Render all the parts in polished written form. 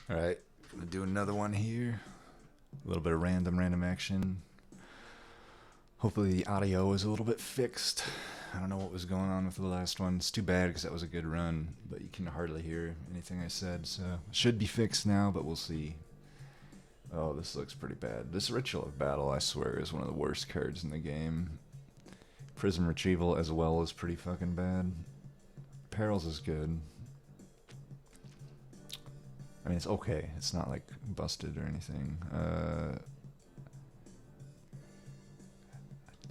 Alright, gonna do another one here. A little bit of random action. Hopefully the audio is a little bit fixed. I don't know what was going on with the last one. It's too bad because that was a good run, but you can hardly hear anything I said, so it should be fixed now, but we'll see. Oh, this looks pretty bad. This Ritual of Battle, I swear, is one of the worst cards in the game. Prism Retrieval as well is pretty fucking bad. Perils is good. I mean, it's okay. It's not like busted or anything.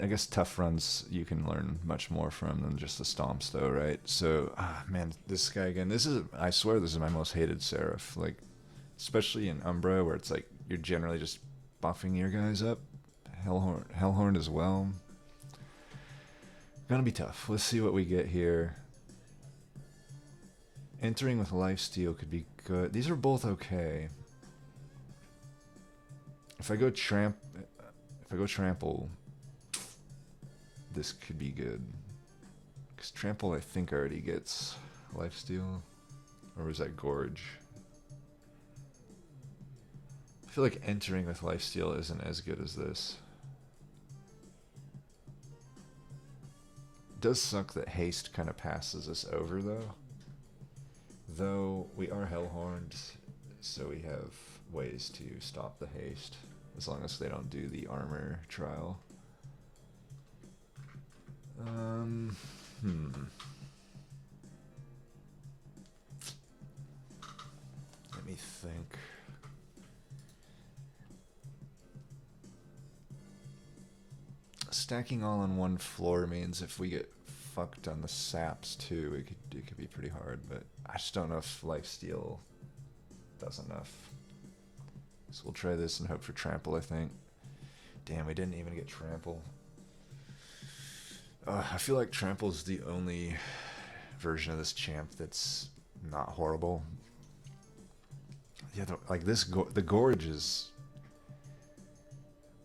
I guess tough runs you can learn much more from than just the stomps, though, right? So, man, this guy again. This is, I swear, this is my most hated Seraph. Like, especially in Umbra, where it's like you're generally just buffing your guys up. Hellhorn as well. Gonna be tough. Let's see what we get here. Entering with Lifesteal could be good. These are both okay. If I go Trample, this could be good. Because Trample, I think, already gets Lifesteal. Or was that Gorge? I feel like entering with Lifesteal isn't as good as this. It does suck that Haste kind of passes us over, though. Though we are Hellhorned, so we have ways to stop the haste, as long as they don't do the armor trial. Let me think. Stacking all on one floor means if we get fucked on the saps too, it could be pretty hard, but I just don't know if Lifesteal does enough. So we'll try this and hope for Trample, I think. Damn, we didn't even get Trample. I feel like Trample is the only version of this champ that's not horrible. Yeah, like this, the Gorge is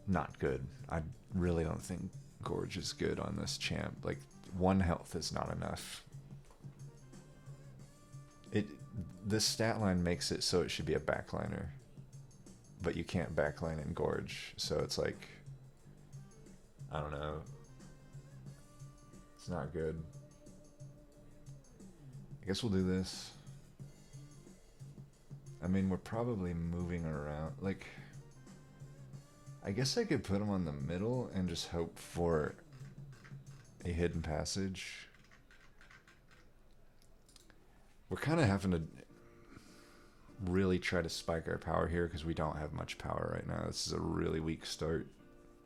not good. I really don't think Gorge is good on this champ. Like, 1 health is not enough. This stat line makes it so it should be a backliner, but you can't backline in Gorge, so it's like, I don't know. It's not good. I guess we'll do this. I mean, we're probably moving around. Like, I guess I could put him on the middle and just hope for a hidden passage. We're kind of having to really try to spike our power here because we don't have much power right now. This is a really weak start.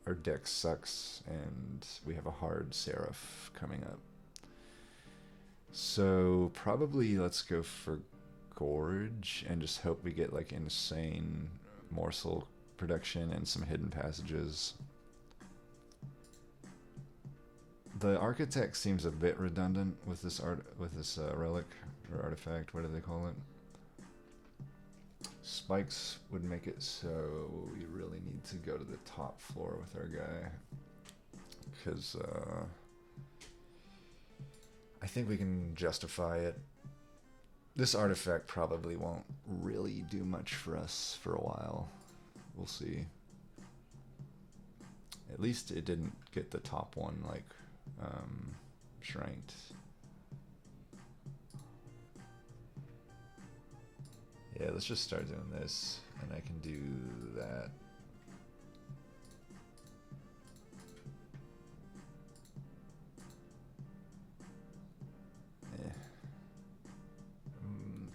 Our deck sucks, and we have a hard Seraph coming up. So probably let's go for Gorge and just hope we get like insane morsel production and some hidden passages. The Architect seems a bit redundant with this relic or artifact. What do they call it? Spikes would make it so we really need to go to the top floor with our guy, because I think we can justify it. This artifact probably won't really do much for us for a while. We'll see. At least it didn't get the top one, like, shranked. Yeah, let's just start doing this, and I can do that.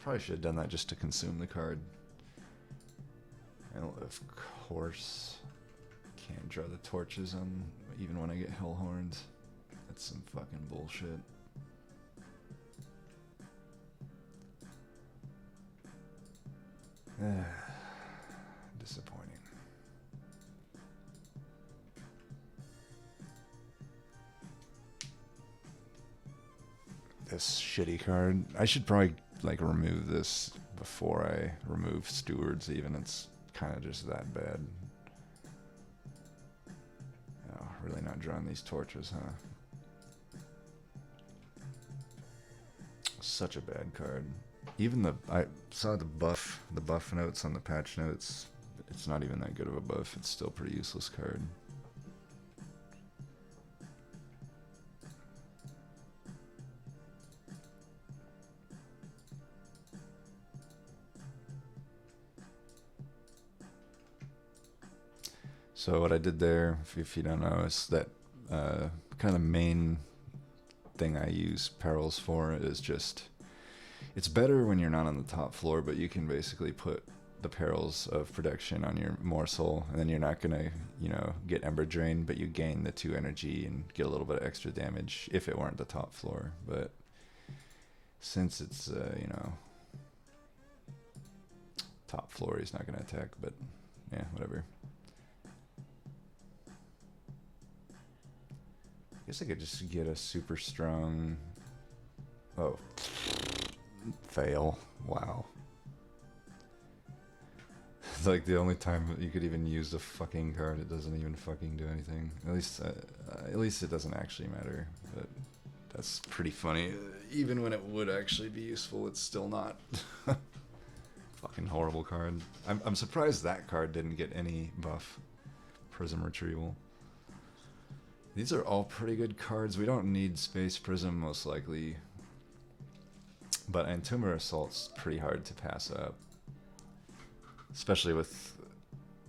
Probably should have done that just to consume the card. And of course, can't draw the torches on even when I get Hellhorned. That's some fucking bullshit. Disappointing. This shitty card. I should probably like remove this before I remove Stewards even. It's kind of just that bad. Oh, really not drawing these torches, huh? Such a bad card. Even I saw the buff notes on the patch notes. It's not even that good of a buff. It's still a pretty useless card. So what I did there, if you don't know, is that kind of the main thing I use perils for is just, it's better when you're not on the top floor, but you can basically put the perils of protection on your morsel, and then you're not gonna, you know, get Ember Drain, but you gain the 2 energy and get a little bit of extra damage if it weren't the top floor. But since it's, you know, top floor, he's not gonna attack, but yeah, whatever. I guess I could just get a super strong... Oh. Fail. Wow. It's like the only time you could even use the fucking card, it doesn't even fucking do anything. At least it doesn't actually matter. But that's pretty funny. Even when it would actually be useful, it's still not. Fucking horrible card. I'm surprised that card didn't get any buff. Prism Retrieval. These are all pretty good cards. We don't need Space Prism, most likely. But Entomber Assault's pretty hard to pass up. Especially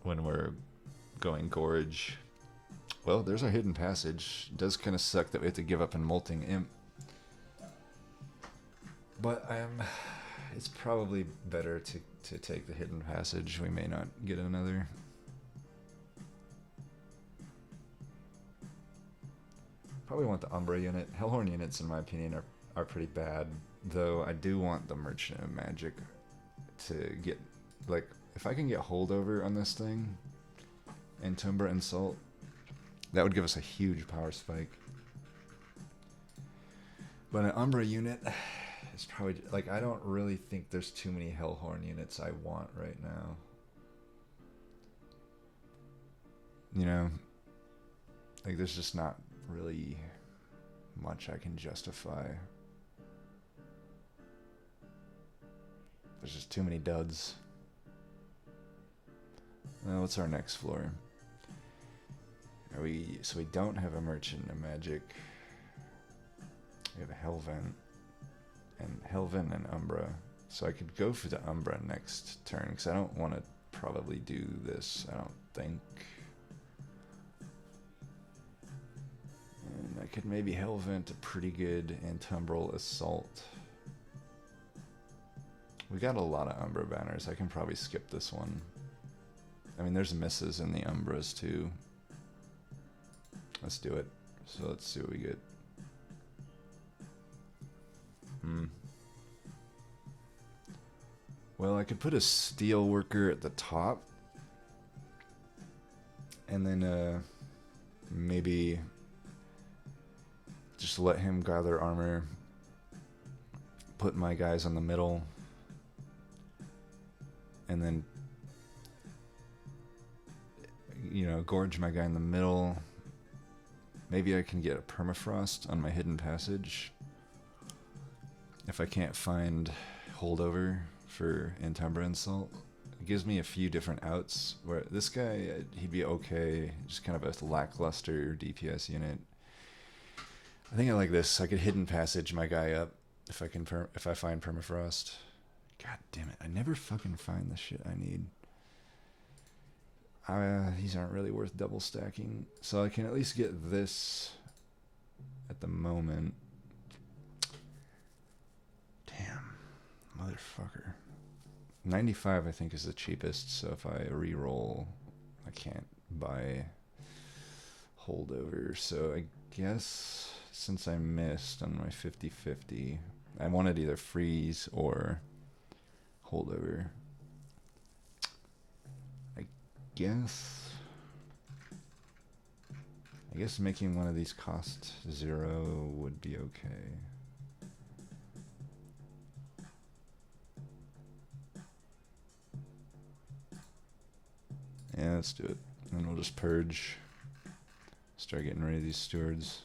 when we're going Gorge. Well, there's our Hidden Passage. It does kind of suck that we have to give up in Molting Imp. But it's probably better to take the Hidden Passage. We may not get another. Probably want the Umbra unit. Hellhorn units, in my opinion, are pretty bad. Though I do want the Merchant of Magic to get, like, if I can get holdover on this thing, and Entomber Insult, that would give us a huge power spike. But an Umbra unit is probably, like, I don't really think there's too many Hellhorn units I want right now. You know, like, there's just not really much I can justify. There's just too many duds. Now, what's our next floor? So we don't have a Merchant of Magic. We have a Hellvent. And Hellvent and Umbra. So I could go for the Umbra next turn, because I don't want to probably do this, I don't think. And I could maybe Hellvent a pretty good Entumbral Assault. We got a lot of Umbra banners. I can probably skip this one. I mean, there's misses in the Umbras too. Let's do it. So let's see what we get. Well, I could put a Steel Worker at the top. And then maybe just let him gather armor. Put my guys on the middle. And then, you know, Gorge my guy in the middle. Maybe I can get a Permafrost on my Hidden Passage. If I can't find holdover for Entumbra Insult. It gives me a few different outs, where this guy, he'd be okay, just kind of a lackluster DPS unit. I think I like this. I could Hidden Passage my guy up if I find Permafrost. God damn it, I never fucking find the shit I need. These aren't really worth double stacking. So I can at least get this at the moment. Damn, motherfucker. 95 I think is the cheapest, so if I re-roll, I can't buy holdover. So I guess since I missed on my 50-50, I wanted either freeze or holdover. I guess making one of these cost 0 would be okay. Yeah, let's do it. And we'll just purge. Start getting rid of these stewards.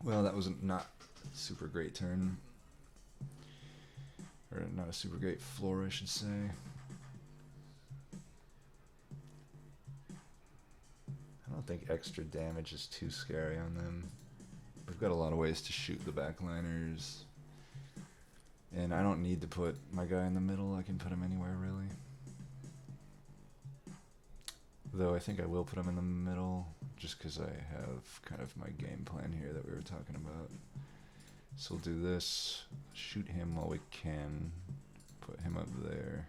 Well, that was not a super great turn. Or not a super great floor, I should say. I don't think extra damage is too scary on them. We've got a lot of ways to shoot the backliners. And I don't need to put my guy in the middle. I can put him anywhere, really. Though I think I will put him in the middle, just because I have kind of my game plan here that we were talking about. So we'll do this, shoot him while we can, put him up there,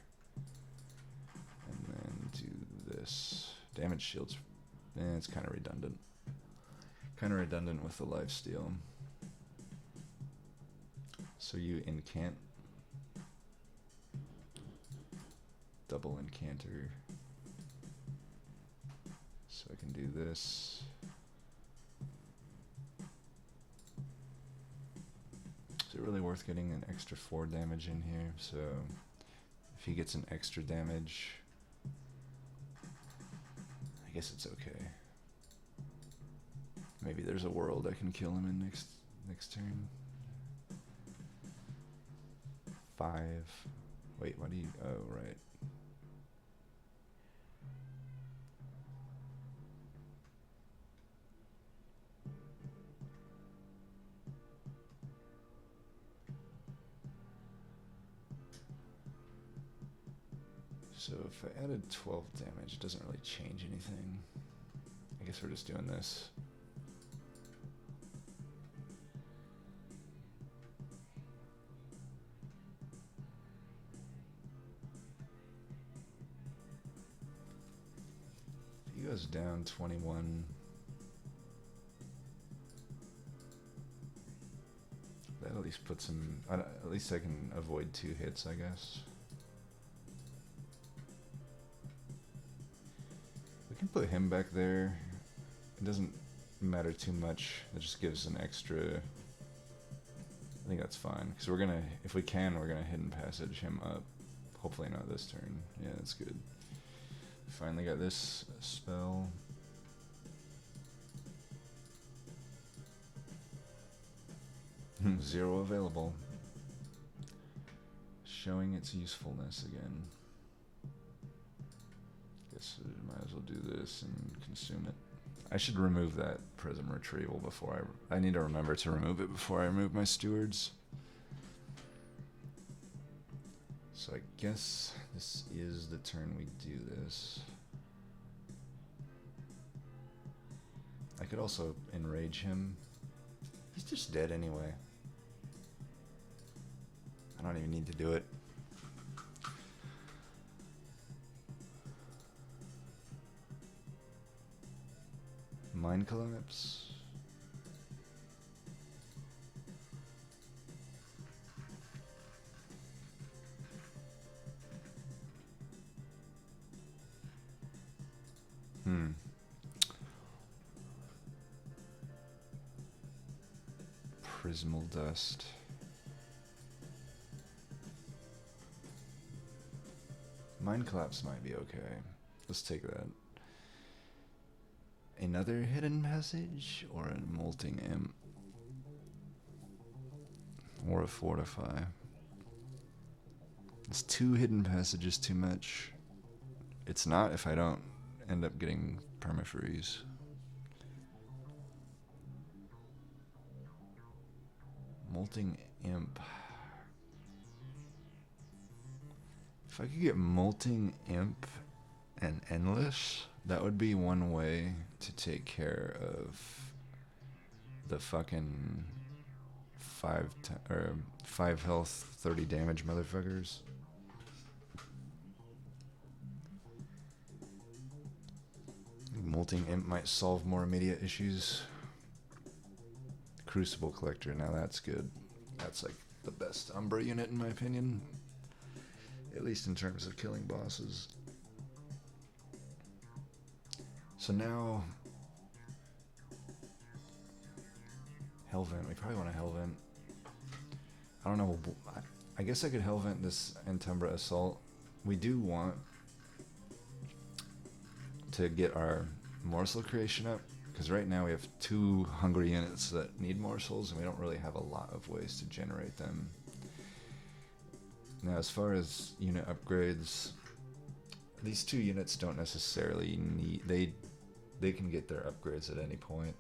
and then do this. Damage shields, it's kind of redundant. Kind of redundant with the lifesteal. So you incant, double incanter. So I can do this. Is it really worth getting an extra 4 damage in here? So if he gets an extra damage, I guess it's okay. Maybe there's a world I can kill him in next turn. 5. Wait, what do you? Oh, right. So if I added 12 damage, it doesn't really change anything. I guess we're just doing this. He goes down 21. That at least puts him, at least I can avoid 2 hits, I guess. We can put him back there. It doesn't matter too much. It just gives an extra. I think that's fine, because we're gonna, if we can, we're gonna hidden passage him up. Hopefully not this turn. Yeah, that's good. Finally got this spell. Zero available. Showing its usefulness again. Guess I might as well do this and consume it. I should remove that prism retrieval before I need to remember to remove it before I remove my stewards. So I guess this is the turn we do this. I could also enrage him. He's just dead anyway. I don't even need to do it. Mind collapse. Prismal dust. Mind collapse might be okay. Let's take that. Another hidden passage or a molting imp or a fortify. It's 2 hidden passages too much. It's not if I don't end up getting permafreeze. Molting imp. If I could get molting imp and endless, that would be one way to take care of the fucking 5 health, 30 damage motherfuckers. Molting imp might solve more immediate issues. Crucible collector, now that's good. That's like the best Umbra unit in my opinion. At least in terms of killing bosses. So now, Hellvent. We probably want to Hellvent. I don't know. I guess I could Hellvent this Entumbra Assault. We do want to get our morsel creation up, Because right now we have 2 hungry units that need morsels, and we don't really have a lot of ways to generate them. Now, as far as unit upgrades, these 2 units don't necessarily need... They can get their upgrades at any point.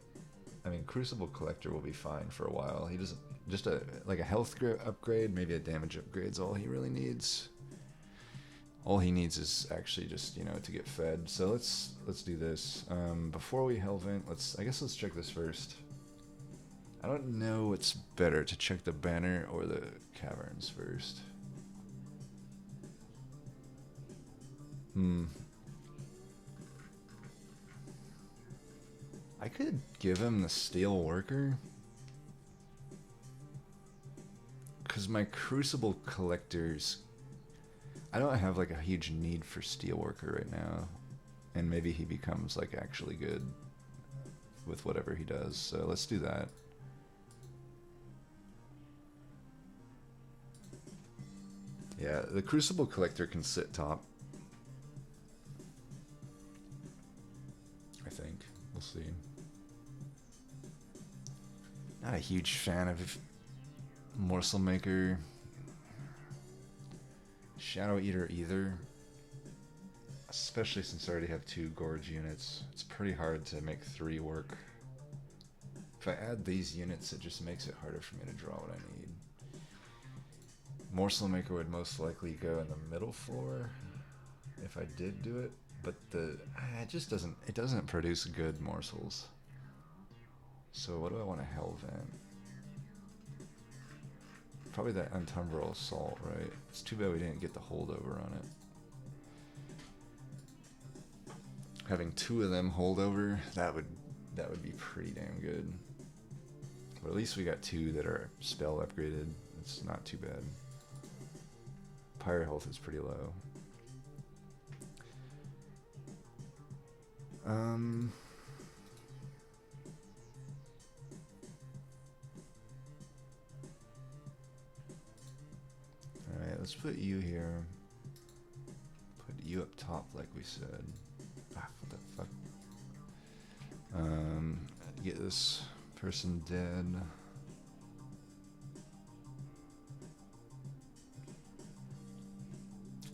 I mean, Crucible Collector will be fine for a while. He doesn't... Just like a health upgrade, maybe a damage upgrade's all he really needs. All he needs is actually just, you know, to get fed. So let's do this. Before we Hellvent, I guess let's check this first. I don't know what's better, to check the banner or the caverns first. I could give him the Steel Worker, because my Crucible Collectors, I don't have like a huge need for Steel Worker right now, and maybe he becomes like actually good with whatever he does, so let's do that. Yeah, the Crucible Collector can sit top, I think. We'll see. Not a huge fan of Morsel Maker, Shadow Eater either, especially since I already have 2 Gorge units. It's pretty hard to make 3 work. If I add these units, it just makes it harder for me to draw what I need. Morsel Maker would most likely go in the middle floor if I did do it, but it just doesn't produce good morsels. So what do I want to Hellvent? Probably that Untumbrel Assault, right? It's too bad we didn't get the holdover on it. Having 2 of them holdover, that would be pretty damn good. But at least we got 2 that are spell upgraded. It's not too bad. Pyre health is pretty low. Alright, let's put you here. Put you up top like we said. Ah, what the fuck? Get this person dead.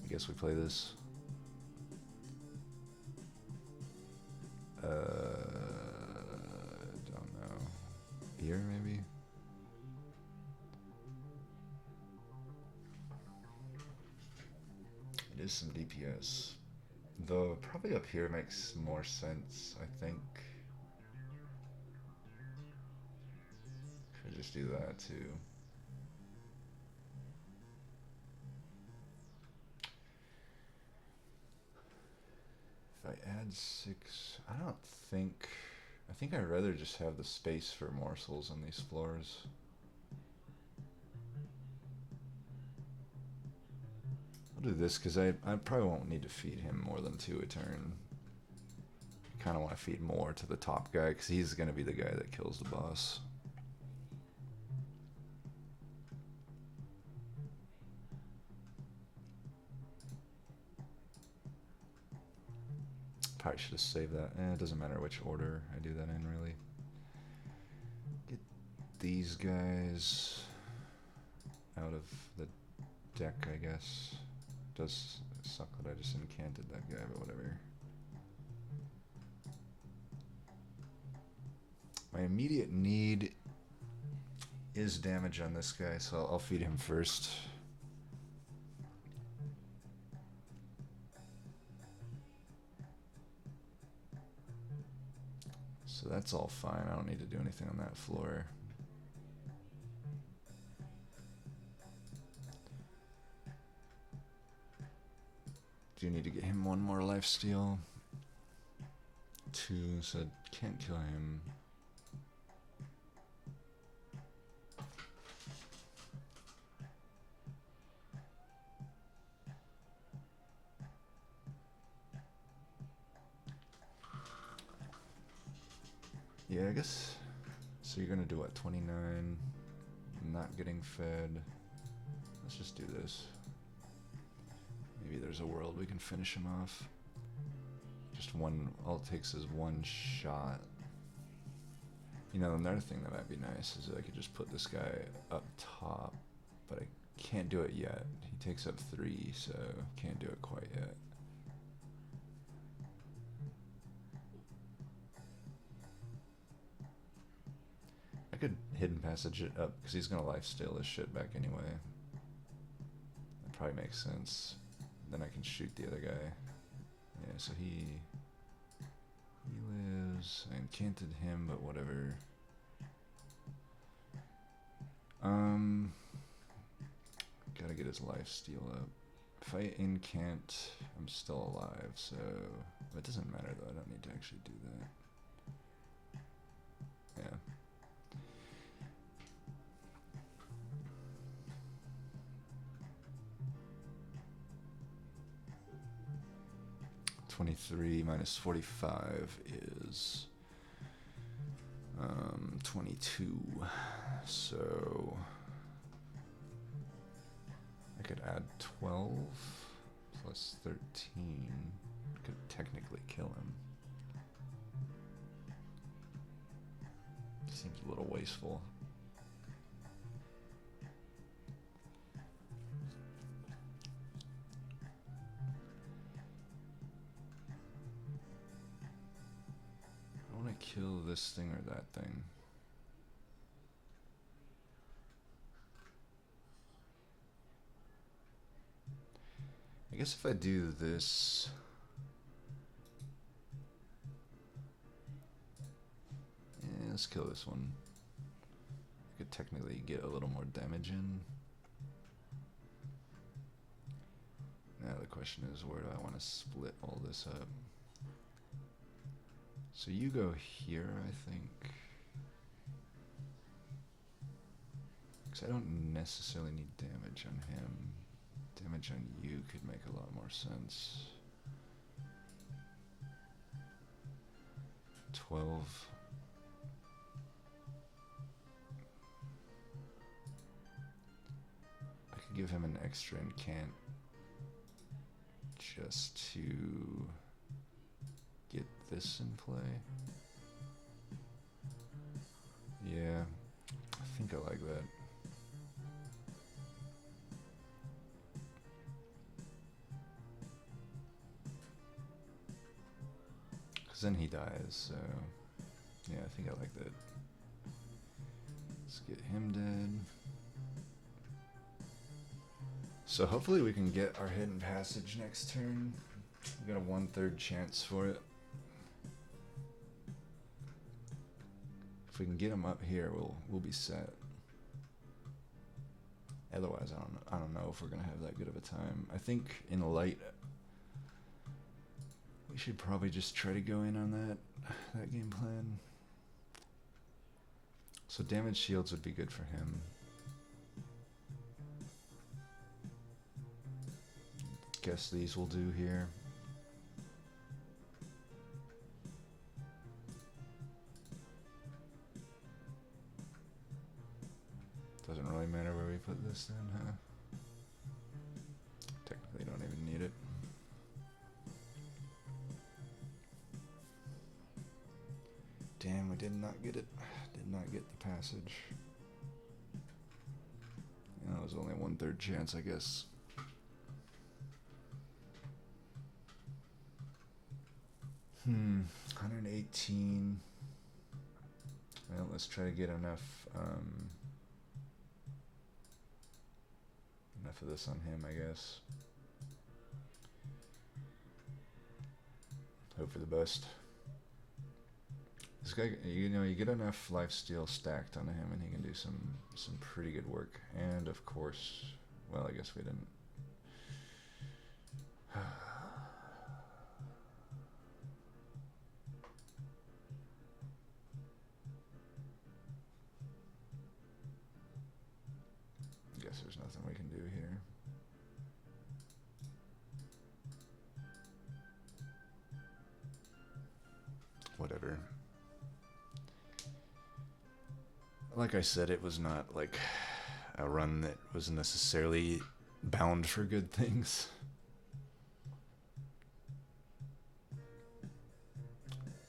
I guess we play this. Don't know. Here, maybe? It is some DPS. Though, probably up here makes more sense, I think. Could just do that, too. If I add 6, I think I'd rather just have the space for morsels on these floors. I'll do this because I probably won't need to feed him more than 2 a turn. I kind of want to feed more to the top guy because he's going to be the guy that kills the boss. Probably should have saved that. It doesn't matter which order I do that in, really. Get these guys out of the deck, I guess. Does suck that I just incanted that guy, but whatever. My immediate need is damage on this guy, so I'll feed him first. So that's all fine. I don't need to do anything on that floor. Do need to get him 1 more lifesteal. 2, so can't kill him. Yeah, I guess. So you're gonna do what, 29? Not getting fed. Let's just do this. Maybe there's a world we can finish him off. Just 1, all it takes is 1 shot. You know, another thing that might be nice is that I could just put this guy up top, but I can't do it yet. He takes up 3, so can't do it quite yet. I could hidden passage it up because he's gonna lifesteal this shit back anyway. That probably makes sense. Then I can shoot the other guy. Yeah, so he lives. I encanted him, but whatever. Gotta get his lifesteal up. If I incant, I'm still alive, so it doesn't matter though. I don't need to actually do that. Yeah. 23 minus 45 is 22. So I could add 12 plus 13. Could technically kill him. Seems a little wasteful. I want to kill this thing or that thing. I guess if I do this, let's kill this one. I could technically get a little more damage in. Now the question is, where do I want to split all this up? So you go here, I think. Because I don't necessarily need damage on him. Damage on you could make a lot more sense. 12. I could give him an extra incant just to get this in play. Yeah, I think I like that. Because then he dies, so yeah, I think I like that. Let's get him dead. So hopefully we can get our hidden passage next turn. We got a 1/3 chance for it. If we can get him up here, we'll be set. Otherwise, I don't know if we're gonna have that good of a time. I think in light, we should probably just try to go in on that game plan. So damage shields would be good for him. Guess these will do here. Doesn't really matter where we put this then, huh? Technically don't even need it. Damn, we did not get it. Did not get the passage. Yeah, it was only 1/3 chance, I guess. Hmm, 118. Well, let's try to get enough of this on him, I guess. Hope for the best. This guy, you know, you get enough lifesteal stacked on him and he can do some pretty good work. And of course, well, I guess we didn't. Guess there's nothing we can do here. Whatever. Like I said, it was not like a run that was necessarily bound for good things.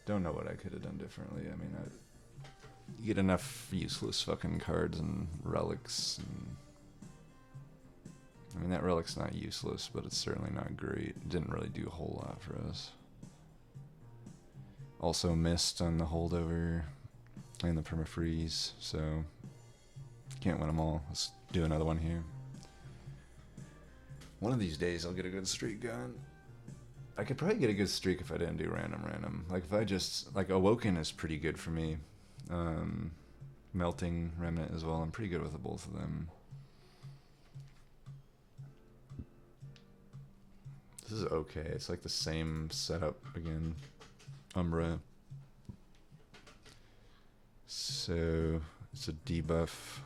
Don't know what I could have done differently. I mean, You get enough useless fucking cards and relics. And I mean, that relic's not useless, but it's certainly not great. It didn't really do a whole lot for us. Also missed on the holdover and the permafreeze, so can't win them all. Let's do another one here. One of these days I'll get a good streak going. I could probably get a good streak if I didn't do random. Like if I just, like Awoken is pretty good for me. Melting Remnant as well. I'm pretty good with both of them. This is okay. It's like the same setup again. Umbra. So it's a debuff,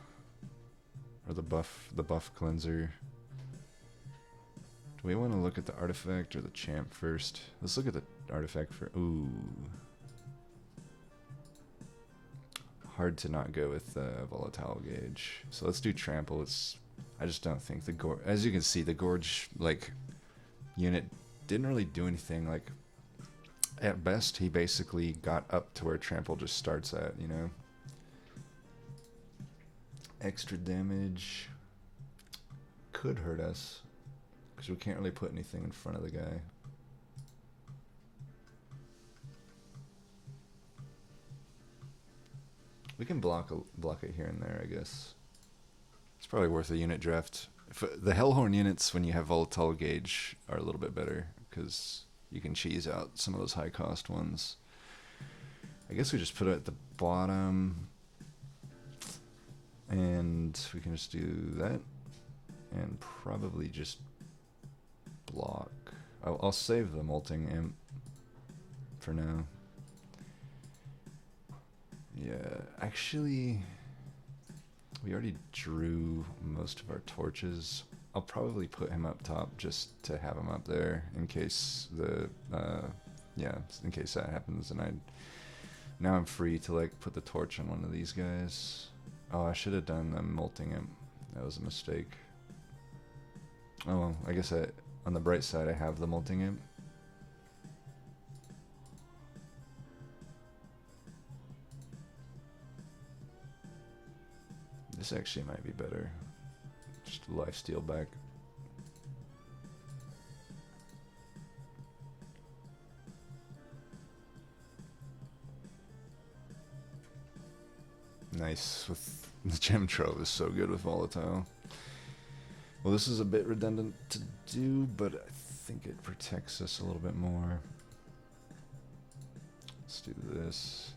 or the buff cleanser. Do we want to look at the artifact or the champ first? Let's look at the artifact for. Ooh, hard to not go with Volatile Gauge. So let's do trample. I just don't think the gorge. As you can see, the gorge like unit didn't really do anything. Like at best, he basically got up to where trample just starts at. You know, extra damage could hurt us. Because we can't really put anything in front of the guy. We can block it here and there, I guess. It's probably worth a unit draft. The Hellhorn units, when you have Volatile Gauge, are a little bit better. Because you can cheese out some of those high cost ones. I guess we just put it at the bottom. And we can just do that. And probably just block. I'll save the Molting Imp for now. Yeah, actually, we already drew most of our torches. I'll probably put him up top just to have him up there in case in case that happens. And now I'm free to like put the torch on one of these guys. Oh, I should have done the Molting Imp. That was a mistake. Oh, well, I guess on the bright side, I have the Molting Imp. This actually might be better. Just a lifesteal back. Nice. With the gem trove is so good with volatile. Well, this is a bit redundant to do, but I think it protects us a little bit more. Let's do this.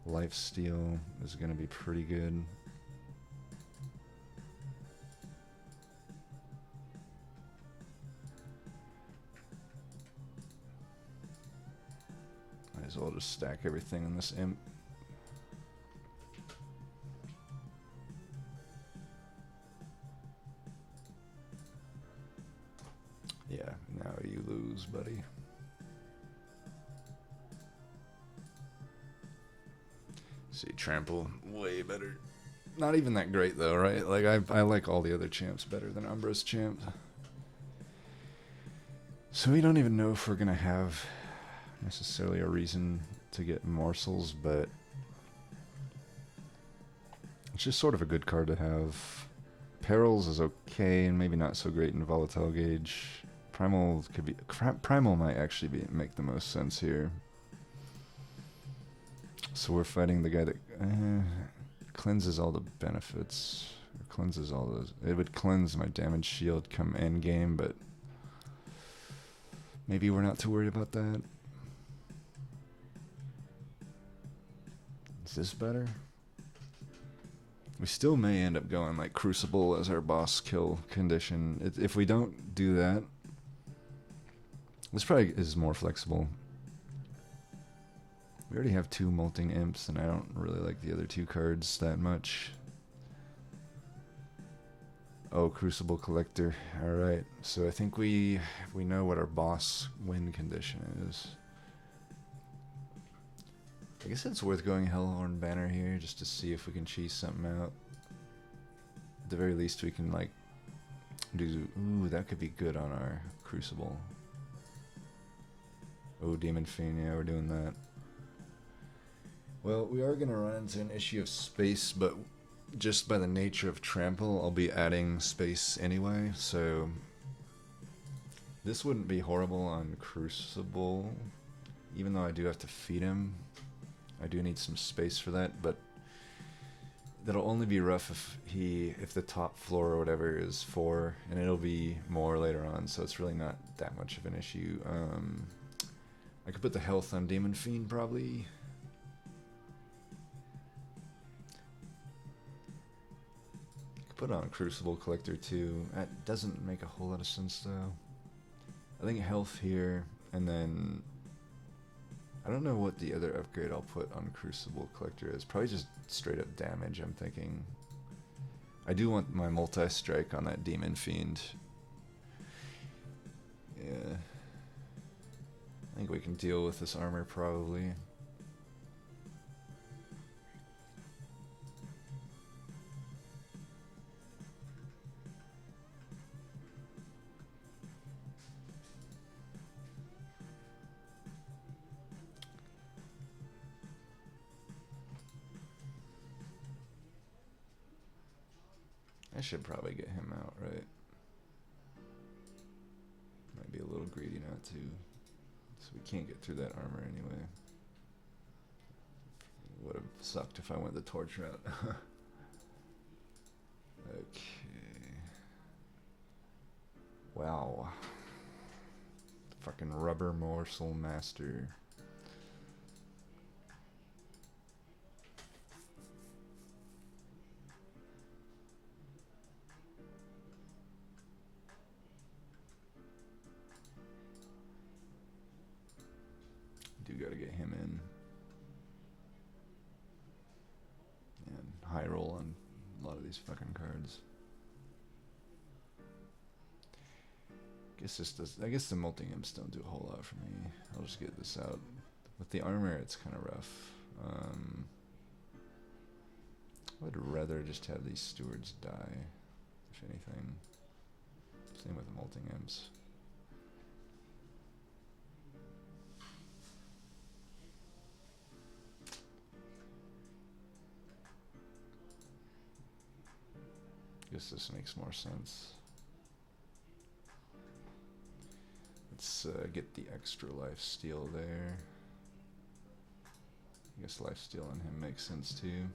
Lifesteal is going to be pretty good. Might as well just stack everything in this imp. Yeah, now you lose, buddy. See, trample, way better. Not even that great though, right? Like I like all the other champs better than Umbra's champ. So we don't even know if we're gonna have necessarily a reason to get morsels, but it's just sort of a good card to have. Perils is okay and maybe not so great in Volatile Gauge. Primal could be. Primal might actually make the most sense here. So we're fighting the guy that cleanses all the benefits. Or cleanses all those. It would cleanse my damage shield come end game, but maybe we're not too worried about that. Is this better? We still may end up going like Crucible as our boss kill condition. If we don't do that, this probably is more flexible. We already have 2 Molting Imps, and I don't really like the other 2 cards that much. Oh, Crucible Collector. Alright, so I think we know what our boss win condition is. I guess it's worth going Hellhorn Banner here, just to see if we can cheese something out. At the very least, we can, like, do... Ooh, that could be good on our Crucible. Oh, Demon Fiend, yeah, we're doing that. Well, we are going to run into an issue of space, but just by the nature of trample, I'll be adding space anyway, so this wouldn't be horrible on Crucible, even though I do have to feed him. I do need some space for that, but that'll only be rough if the top floor or whatever is 4, and it'll be more later on, so it's really not that much of an issue. I could put the health on Demon Fiend probably. Put on Crucible Collector too. That doesn't make a whole lot of sense though. I think health here, and then I don't know what the other upgrade I'll put on Crucible Collector is. Probably just straight up damage, I'm thinking. I do want my multi-strike on that Demon Fiend. Yeah. I think we can deal with this armor probably. I should probably get him out, right? Might be a little greedy not to. So we can't get through that armor anyway. Would have sucked if I went the torch route. Okay. Wow. Fucking rubber morsel master. Do gotta get him in. And high roll on a lot of these fucking cards. I guess the multi imps don't do a whole lot for me. I'll just get this out. With the armor, it's kind of rough. I would rather just have these stewards die, if anything. Same with the multi imps. Guess this makes more sense. Let's get the extra life steal there. I guess life steal on him makes sense too.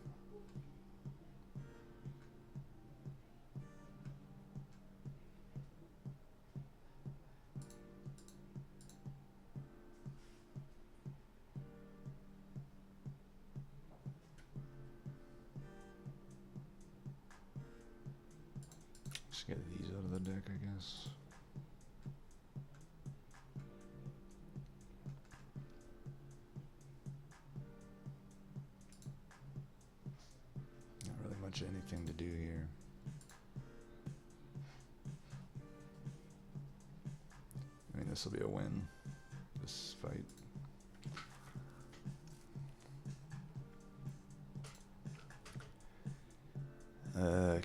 Just get these out of the deck, I guess. Not really much anything to do here. I mean, this will be a win, this fight.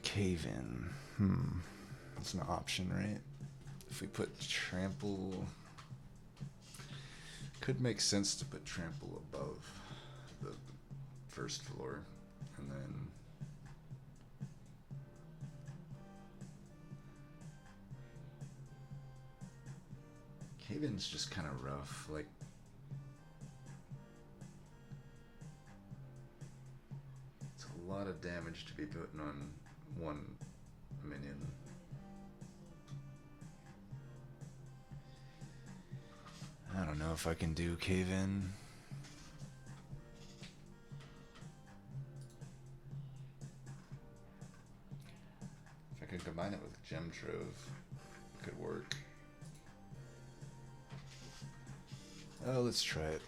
Cave in. That's an option, right? If we put trample, could make sense to put trample above the first floor, and then cave in's just kind of rough. Like, it's a lot of damage to be putting on one minion. I don't know if I can do cave in. If I could combine it with gem trove, it could work. Oh, let's try it.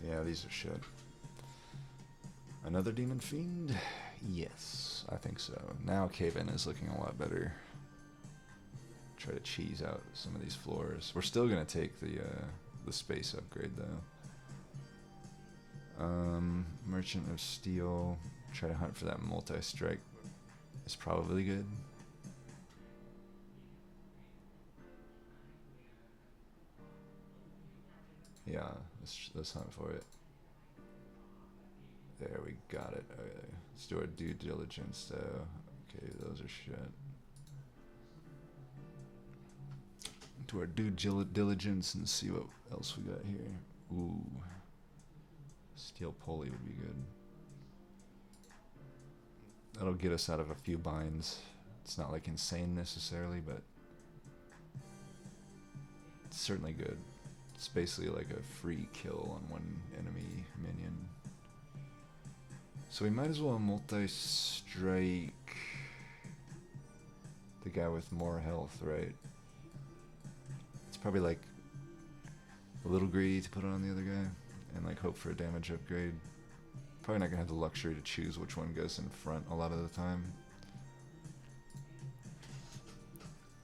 Yeah, these are shit. Another Demon Fiend? Yes, I think so. Now cave-in is looking a lot better. Try to cheese out some of these floors. We're still gonna take the space upgrade though. Merchant of Steel. Try to hunt for that multi-strike. It's probably good. Yeah, let's hunt for it. There, we got it. Okay. Let's do our due diligence, though. Okay, those are shit. Do our due diligence and see what else we got here. Ooh. Steel pulley would be good. That'll get us out of a few binds. It's not like insane necessarily, but it's certainly good. It's basically like a free kill on one enemy minion. So we might as well multi-strike the guy with more health, right? It's probably like a little greedy to put it on the other guy and like hope for a damage upgrade. Probably not gonna have the luxury to choose which one goes in front a lot of the time.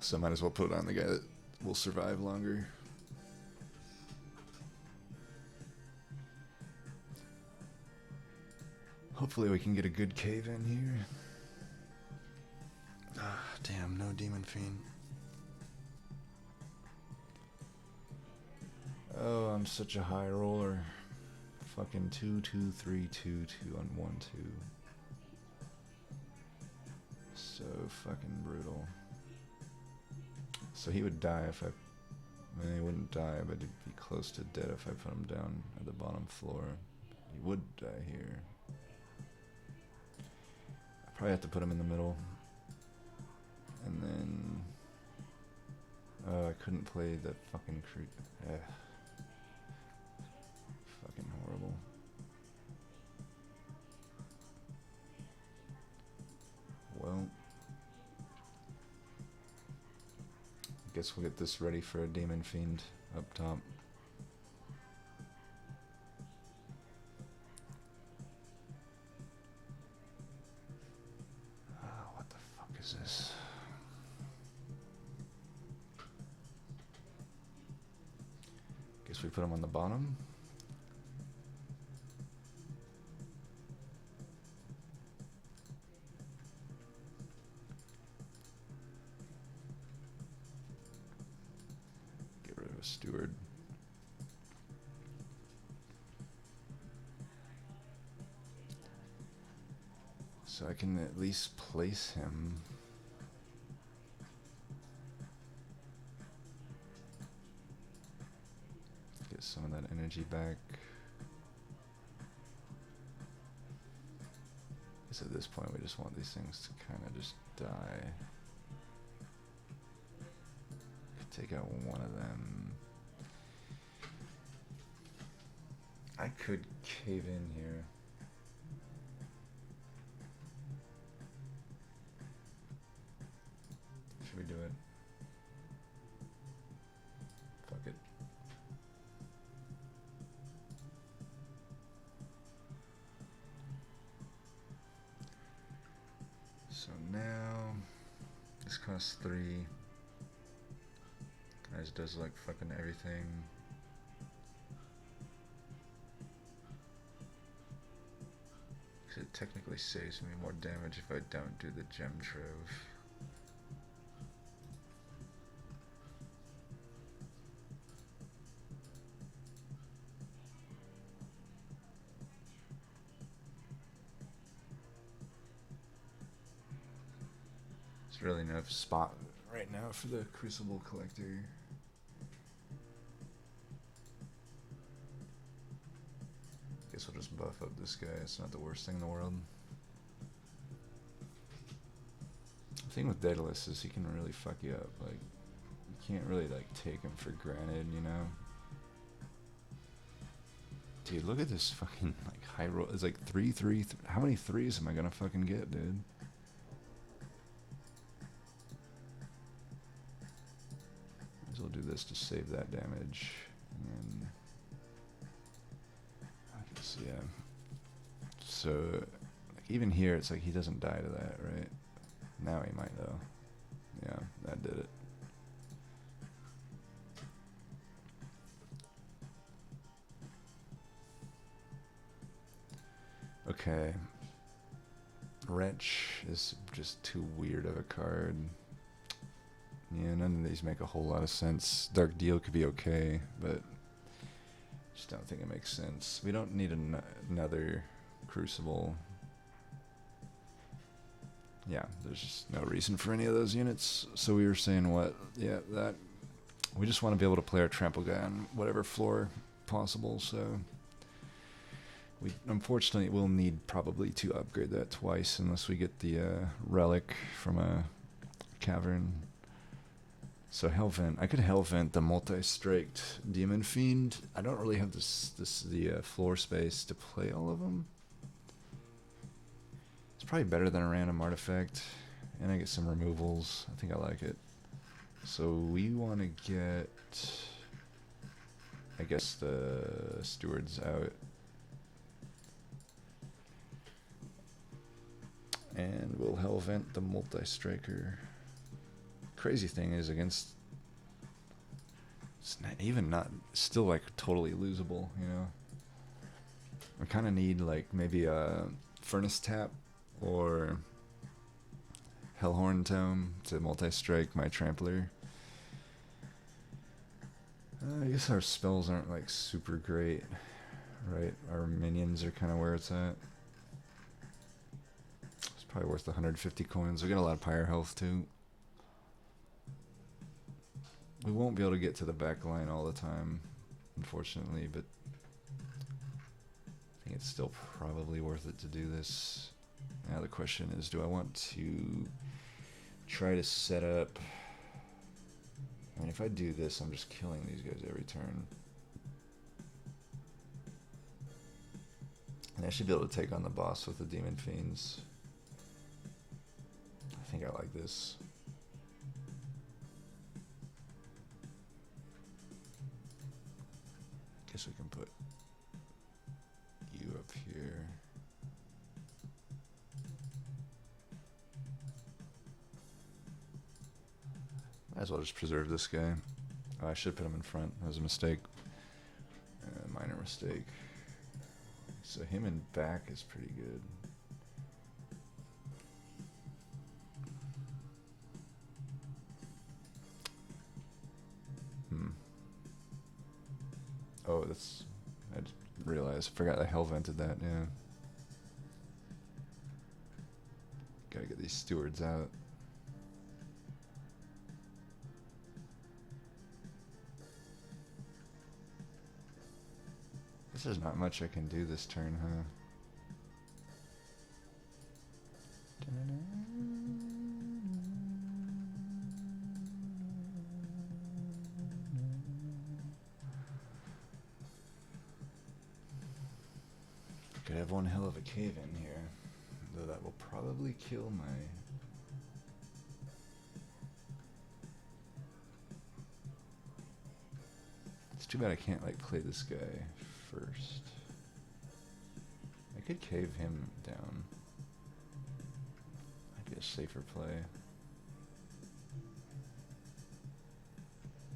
So might as well put it on the guy that will survive longer. Hopefully we can get a good cave in here. Ah, damn, no demon fiend. Oh, I'm such a high roller. Fucking 2, 2, 3, 2, 2 on 1, 2. So fucking brutal. So he would die if I... I mean, he wouldn't die, but he'd be close to dead if I put him down at the bottom floor. He would die here. I probably have to put him in the middle. And then... Oh, I couldn't play the fucking creep. Fucking horrible. Well... Guess we'll get this ready for a demon fiend up top. What the fuck is this? Guess we put him on the bottom. Steward. So I can at least place him. Get some of that energy back. Because at this point we just want these things to kind of just die. Take out one of them. I could cave in here. Should we do it? Fuck it. So now this costs 3. Guys does like fucking everything. Cause it technically saves me more damage if I don't do the gem trove. There's really no spot right now for the Crucible Collector. Guess we'll just buff up this guy. It's not the worst thing in the world. The thing with Daedalus is he can really fuck you up. Like, you can't really like take him for granted, you know? Dude, look at this fucking like high roll. It's like 3, 3. How many 3s am I gonna fucking get, dude? Might as well do this to save that damage. And then yeah. So, like even here, it's like he doesn't die to that, right? Now he might though. Yeah, that did it. Okay. Wrench is just too weird of a card. Yeah, none of these make a whole lot of sense. Dark Deal could be okay, but Just don't think it makes sense. We don't need another Crucible. Yeah, there's just no reason for any of those units. So we were saying what? Yeah, that we just want to be able to play our trample guy on whatever floor possible. So we unfortunately will need probably to upgrade that twice unless we get the relic from a cavern. So Hellvent, I could Hellvent the multi-straked Demon Fiend. I don't really have the floor space to play all of them. It's probably better than a random artifact, and I get some removals. I think I like it. So we want to get, I guess, the stewards out. And we'll Hellvent the multi-striker. Crazy thing is against, it's not still like totally losable, you know. I kind of need like maybe a Furnace Tap or Hellhorn Tome to multi-strike my Trampler. I guess our spells aren't like super great, right? Our minions are kind of where it's at. It's probably worth 150 coins. We got a lot of pyre health too. We won't be able to get to the back line all the time, unfortunately, but I think it's still probably worth it to do this. Now the question is, do I want to try to set up... I mean, if I do this, I'm just killing these guys every turn. And I should be able to take on the boss with the Demon Fiends. I think I like this. Guess we can put you up here. Might as well just preserve this guy. Oh, I should put him in front. That was a mistake. Minor mistake. So him in back is pretty good. Oh, that's... I just realized. I forgot I Hellvented that, yeah. Gotta get these stewards out. Guess there's not much I can do this turn, huh? Could have one hell of a cave in here, though that will probably kill my... It's too bad I can't like play this guy first. I could cave him down. Might be a safer play.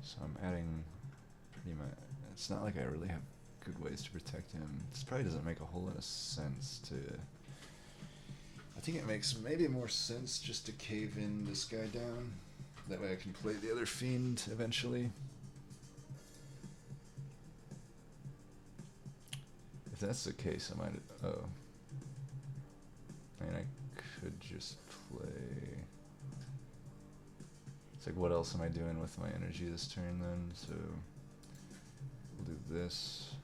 So I'm adding pretty much... It's not like I really have good ways to protect him. This probably doesn't make a whole lot of sense to... I think it makes maybe more sense just to cave in this guy down. That way I can play the other fiend eventually. If that's the case, I might... Oh. I mean, I could just play... It's like, what else am I doing with my energy this turn then? So... We'll do this.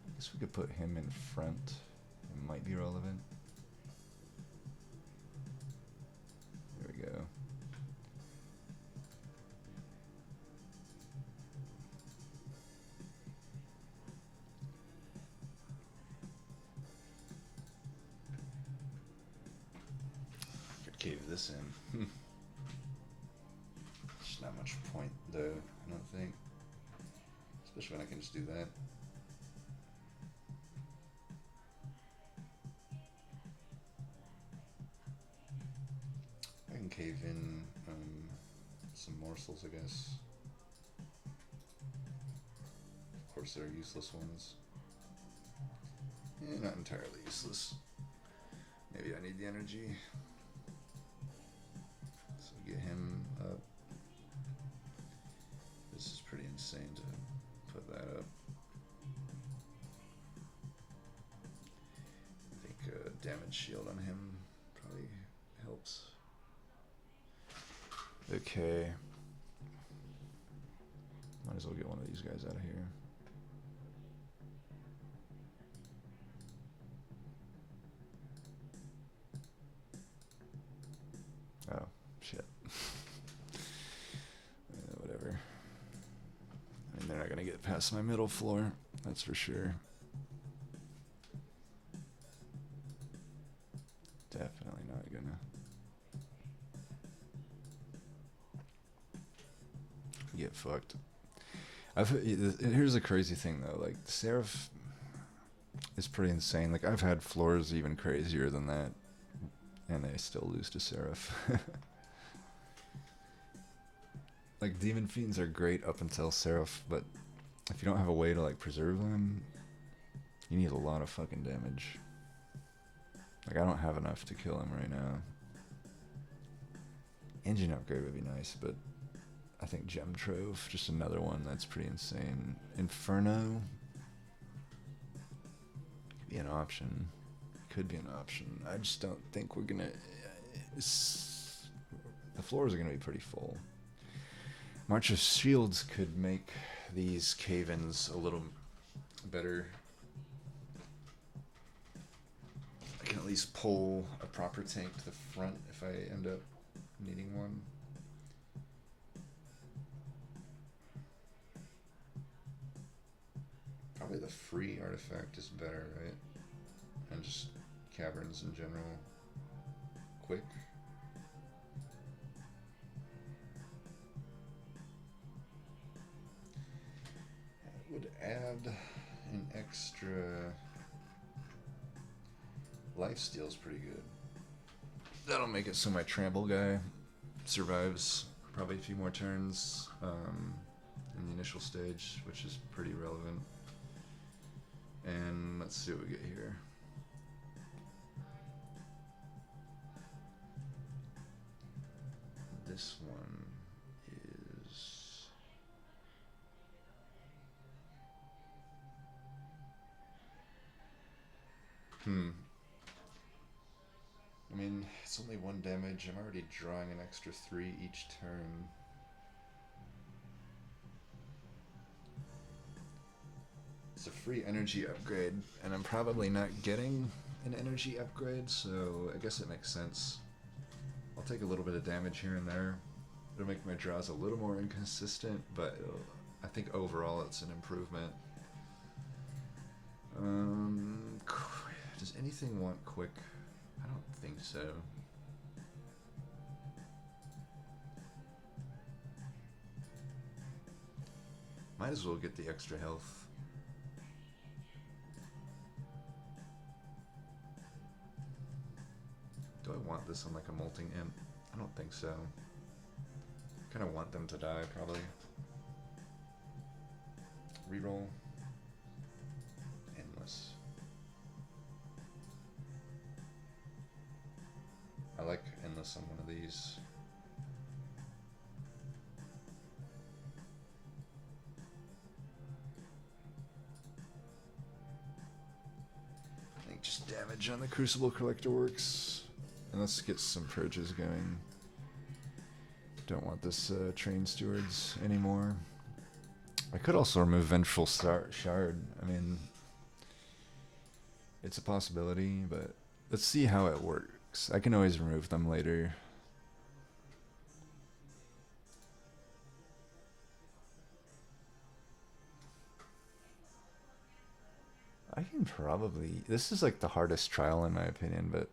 I guess we could put him in front. It might be relevant. There we go. Could cave this in. There's not much point though, I don't think. Especially when I can just do that. I can cave in some morsels, I guess. Of course, there are useless ones. Not entirely useless. Maybe I need the energy. So get him up. Giant shield on him probably helps. Okay. Might as well get one of these guys out of here. Oh, shit. Whatever. I mean, they're not gonna get past my middle floor, that's for sure. Definitely not gonna. Get fucked. Here's the crazy thing though, like Seraph is pretty insane. Like I've had floors even crazier than that, and they still lose to Seraph. Like Demon Fiends are great up until Seraph, but if you don't have a way to like preserve them, you need a lot of fucking damage. Like I don't have enough to kill him right now. Engine upgrade would be nice, but I think Gem Trove, just another one that's pretty insane. Inferno could be an option. Could be an option. I just don't think we're gonna. The floors are gonna be pretty full. March of Shields could make these cave-ins a little better. I can at least pull a proper tank to the front if I end up needing one. Probably the free artifact is better, right? And just caverns in general. Quick. It would add an extra. Lifesteal's pretty good. That'll make it so my trample guy survives probably a few more turns in the initial stage, which is pretty relevant. And let's see what we get here. This one is I mean, it's only 1 damage. I'm already drawing an extra 3 each turn. It's a free energy upgrade, and I'm probably not getting an energy upgrade, so I guess it makes sense. I'll take a little bit of damage here and there. It'll make my draws a little more inconsistent, but I think overall it's an improvement. Does anything want quick? I don't think so. Might as well get the extra health. Do I want this on like a molting imp? I don't think so. Kind of want them to die, probably. Reroll. Endless. I like endless on one of these. I think just damage on the Crucible Collector works. And let's get some purges going. Don't want this Train Stewards anymore. I could also remove Vengeful Shard. I mean, it's a possibility, but let's see how it works. I can always remove them later. I can probably... This is like the hardest trial in my opinion, but...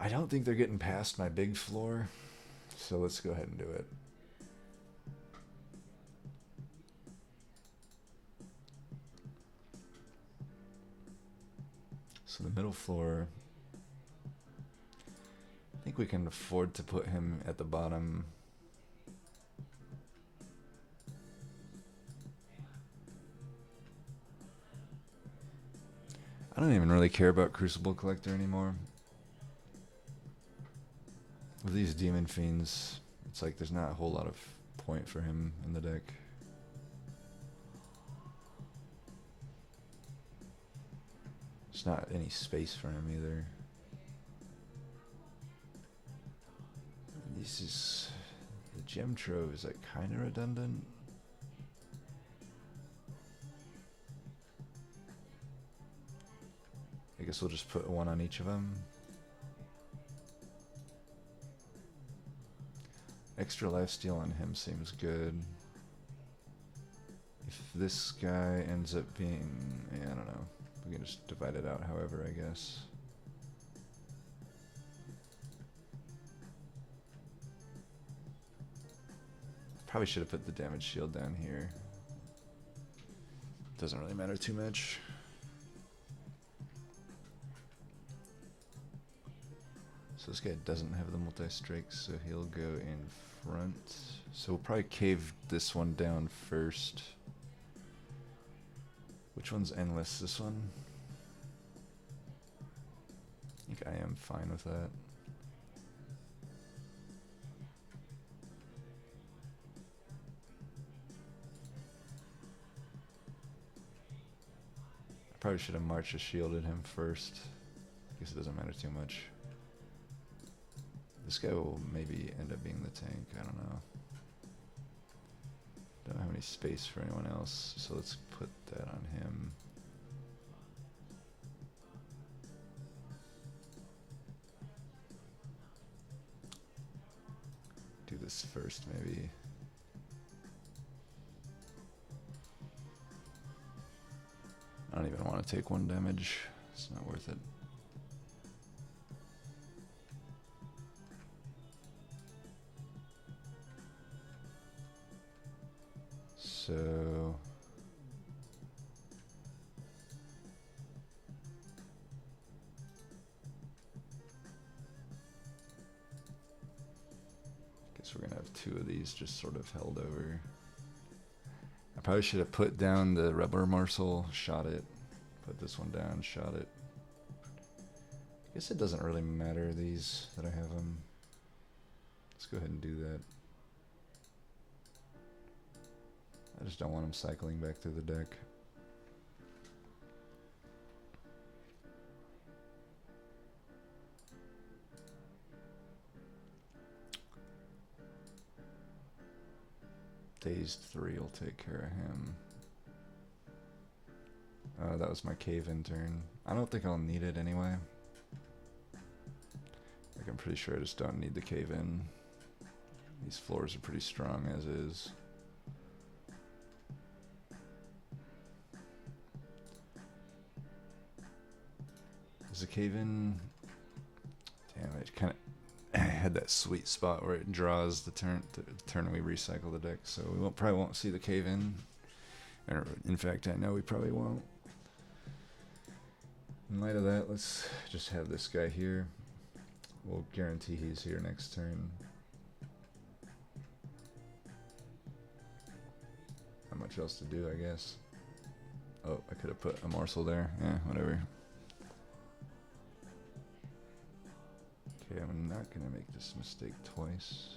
I don't think they're getting past my big floor, so let's go ahead and do it. So the middle floor, I think we can afford to put him at the bottom. I don't even really care about Crucible Collector anymore. With these Demon Fiends, it's like there's not a whole lot of point for him in the deck. There's not any space for him either. This is... The gem trove is like kind of redundant. I guess we'll just put one on each of them. Extra lifesteal on him seems good. If this guy ends up being... yeah, I don't know. We can just divide it out however, I guess. Probably should have put the damage shield down here. Doesn't really matter too much. So this guy doesn't have the multi-strikes, so he'll go in front. So we'll probably cave this one down first. Which one's endless? This one? I think I am fine with that. I probably should have marched a shielded him first. I guess it doesn't matter too much. This guy will maybe end up being the tank, I don't know. Don't have any space for anyone else, so let's put that on him. Do this first, maybe. I don't even want to take 1 damage. It's not worth it. So... guess we're gonna have 2 of these just sort of held over. I probably should have put down the rubber morsel, shot it. Put this one down, shot it. I guess it doesn't really matter, these, that I have them. Let's go ahead and do that. I just don't want them cycling back through the deck. Dazed 3 will take care of him. That was my cave-in turn. I don't think I'll need it anyway. Like, I'm pretty sure I just don't need the cave-in. These floors are pretty strong as is. Is the cave-in... Damn, it kind of had that sweet spot where it draws the turn we recycle the deck, so we probably won't see the cave-in. Or, in fact, I know we probably won't. In light of that, let's just have this guy here. We'll guarantee he's here next turn. Not much else to do, I guess. Oh, I could have put a morsel there. Yeah, whatever. Okay, I'm not gonna make this mistake twice.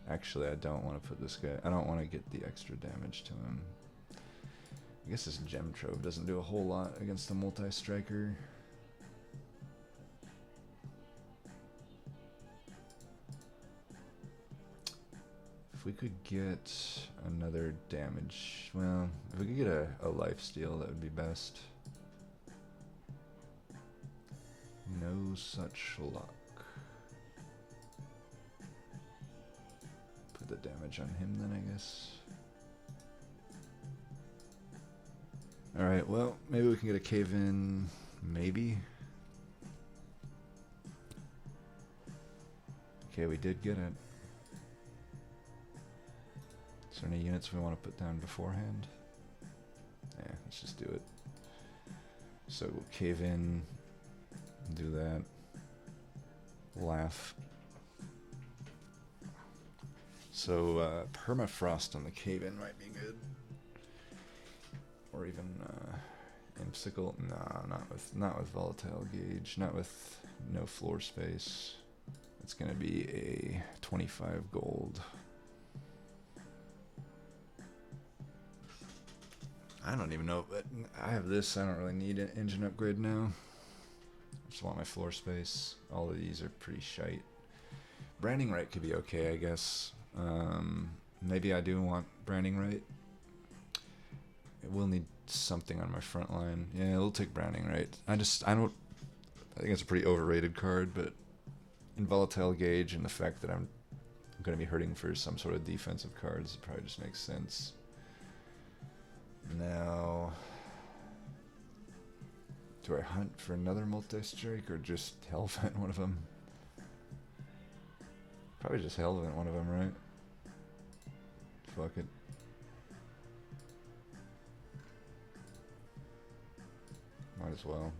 Actually, I don't want to put this guy... I don't want to get the extra damage to him. I guess this gem trove doesn't do a whole lot against a multi-striker. If we could get another damage... Well, if we could get a lifesteal, that would be best. No such luck. Put the damage on him then, I guess. Alright, well, maybe we can get a cave-in, maybe. Okay, we did get it. Is there any units we want to put down beforehand? Yeah, let's just do it. So we'll cave in, do that, laugh. So permafrost on the cave-in might be good. Or even Impsicle. Nah, not with Volatile Gauge. Not with no floor space. It's gonna be a 25 gold. I don't even know, but I have this. I don't really need an engine upgrade now. I just want my floor space. All of these are pretty shite. Branding right could be okay, I guess. Maybe I do want branding right. It will need something on my front line. Yeah, it'll take branding right. I think it's a pretty overrated card, but in Volatile Gauge and the fact that I'm going to be hurting for some sort of defensive cards, it probably just makes sense. Now, do I hunt for another multi-strike or just Hellvent one of them? Probably just Hellvent one of them, right? Fuck it. Might as well.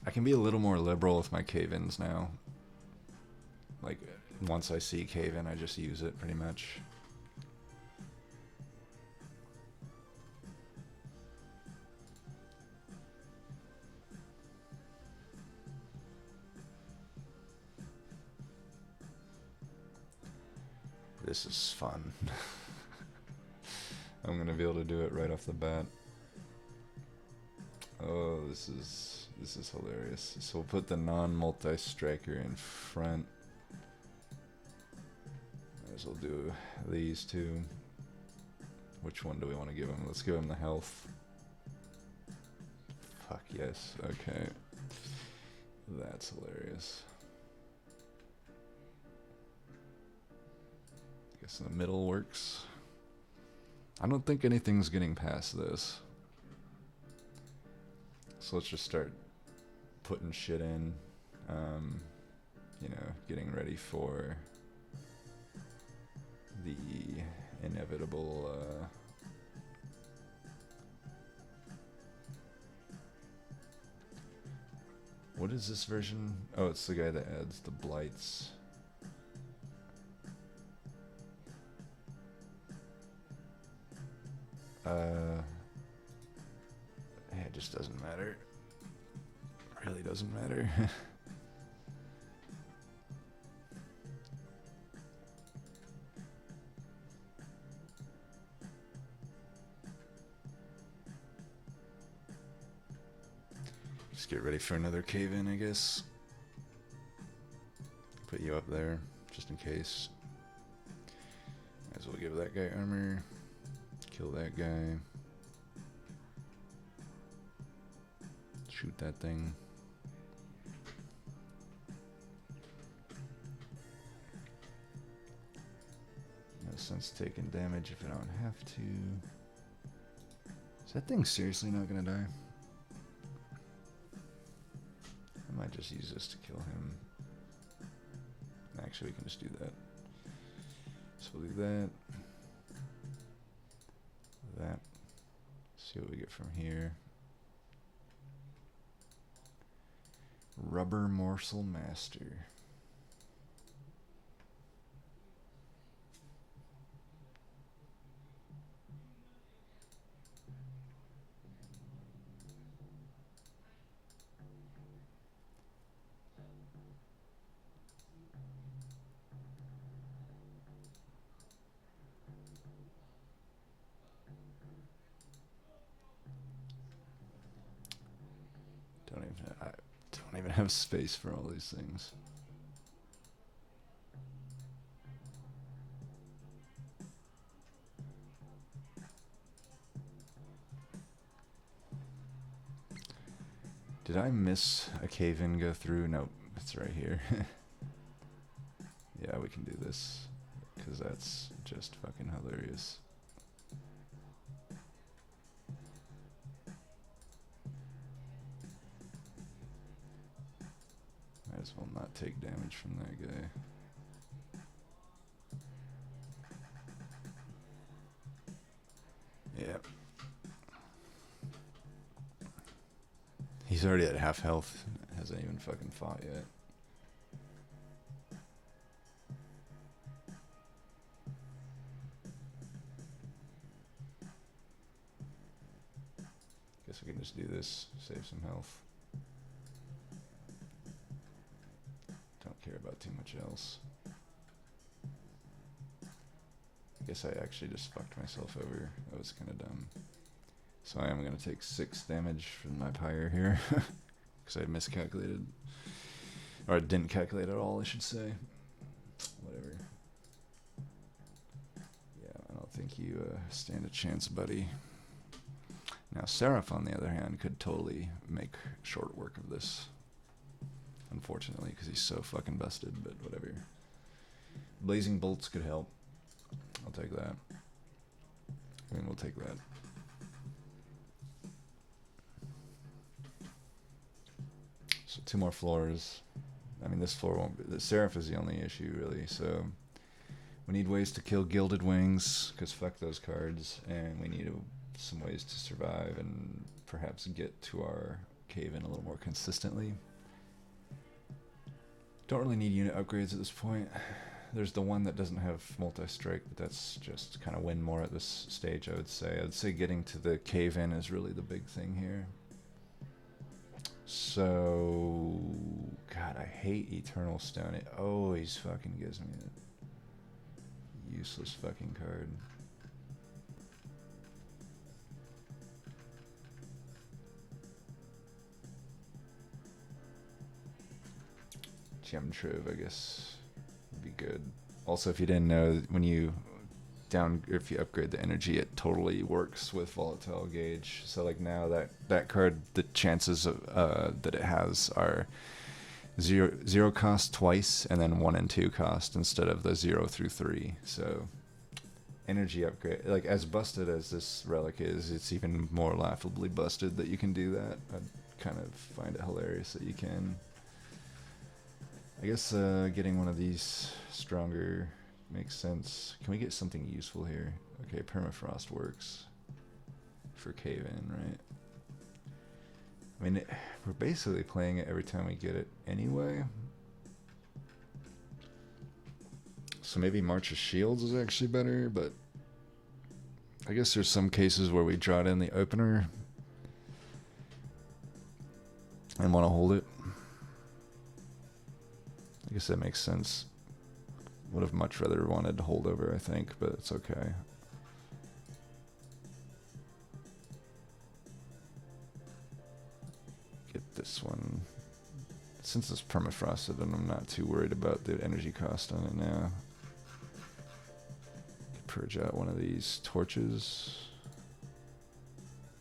I can be a little more liberal with my cave-ins now. Like, once I see cave-in, I just use it pretty much. This is fun. I'm gonna be able to do it right off the bat. Oh, this is hilarious. So we'll put the non-multi-striker in front. Might as well do these two. Which one do we want to give him? Let's give him the health. Fuck yes. Okay. That's hilarious. Guess in the middle works. I don't think anything's getting past this. So let's just start putting shit in. You know, getting ready for the inevitable what is this version? Oh, it's the guy that adds the blights. It just doesn't matter. Really doesn't matter. Just get ready for another cave-in, I guess. Put you up there, just in case. Might as well give that guy armor. Kill that guy. Shoot that thing. No sense taking damage if I don't have to. Is that thing seriously not gonna die? I might just use this to kill him. Actually, we can just do that. So we'll do that. That. See what we get from here. Rubber Morsel Master. I don't even have space for all these things. Did I miss a cave-in go through? Nope, it's right here. Yeah, we can do this, because that's just fucking hilarious. Might as well not take damage from that guy. Yep. He's already at half health. Hasn't even fucking fought yet. Guess we can just do this, save some health. Don't care about too much else. guess I actually just fucked myself over. That was kind of dumb. So I am going to take 6 damage from my pyre here. Because I miscalculated. Or I didn't calculate at all, I should say. Whatever. Yeah, I don't think you stand a chance, buddy. Now, Seraph, on the other hand, could totally make short work of this. Unfortunately, because he's so fucking busted, but whatever. Blazing Bolts could help. I'll take that. I mean, we'll take that. So 2 more floors. I mean, this floor won't be... The Seraph is the only issue, really, so... We need ways to kill Gilded Wings, because fuck those cards, and we need some ways to survive and perhaps get to our cave-in a little more consistently. Don't really need unit upgrades at this point. There's the one that doesn't have multi-strike, but that's just kind of win more at this stage, I would say. I'd say getting to the cave-in is really the big thing here. So... God, I hate Eternal Stone. It always fucking gives me a useless fucking card. Gem Trove, I guess, would be good. Also, if you didn't know, when you if you upgrade the energy, it totally works with Volatile Gauge. So like now that card, the chances of, that it has are zero cost twice, and then 1 and 2 cost instead of the 0 through 3. So energy upgrade, like as busted as this relic is, it's even more laughably busted that you can do that. I kind of find it hilarious that you can. I guess getting one of these stronger makes sense. Can we get something useful here? Okay, Permafrost works for cave-in, right? I mean, we're basically playing it every time we get it anyway. So maybe March of Shields is actually better, but I guess there's some cases where we draw it in the opener and want to hold it. I guess that makes sense. Would have much rather wanted to hold over, I think, but it's okay. Get this one. Since it's permafrosted, and I'm not too worried about the energy cost on it now. Purge out one of these torches.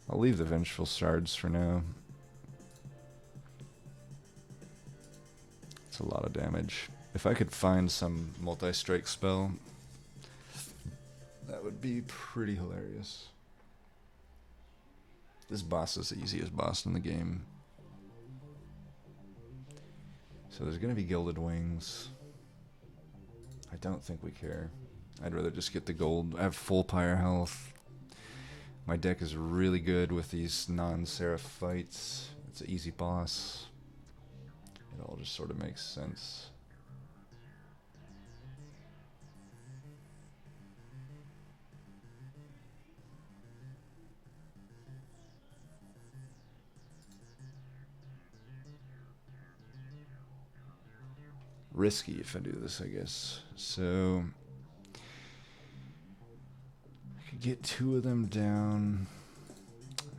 I'll leave the Vengeful Shards for now. It's a lot of damage. If I could find some multi-strike spell, that would be pretty hilarious. This boss is the easiest boss in the game. So there's going to be Gilded Wings. I don't think we care. I'd rather just get the gold. I have full pyre health. My deck is really good with these non-seraph fights. It's an easy boss. It all just sort of makes sense. Risky if I do this, I guess. So I could get 2 of them down.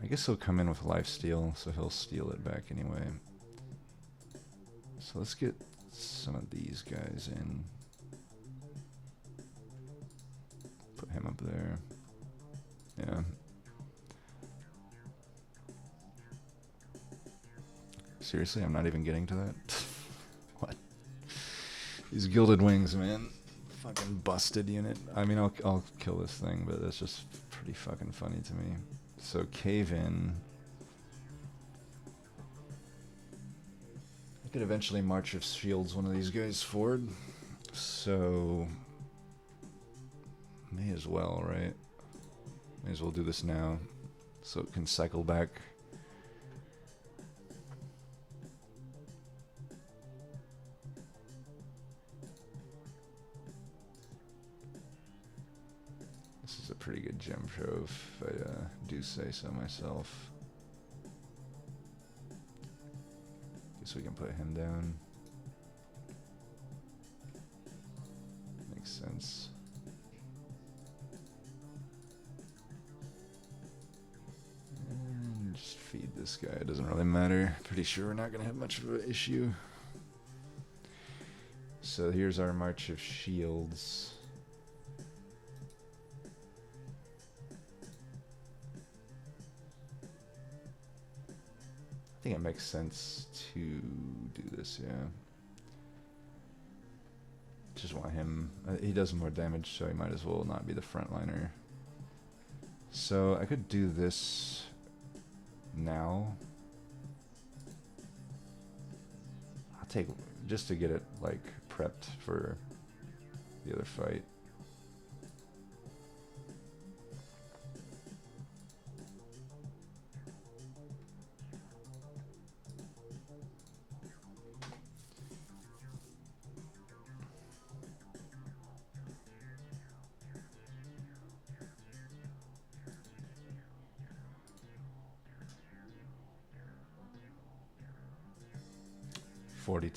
I guess he'll come in with lifesteal, so he'll steal it back anyway. So let's get some of these guys in. Put him up there. Yeah. Seriously, I'm not even getting to that? What? These Gilded Wings, man. Fucking busted unit. I mean, I'll kill this thing, but that's just pretty fucking funny to me. So cave-in. I could eventually March of Shields one of these guys forward. So may as well, right? May as well do this now, so it can cycle back. This is a pretty good gem trove, if I do say so myself. Guess we can put him down. Makes sense. feed this guy. It doesn't really matter. Pretty sure we're not going to have much of an issue. So here's our March of Shields. I think it makes sense to do this, yeah. Just want him. He does more damage, so he might as well not be the frontliner. So I could do this now. I'll take just to get it like prepped for the other fight.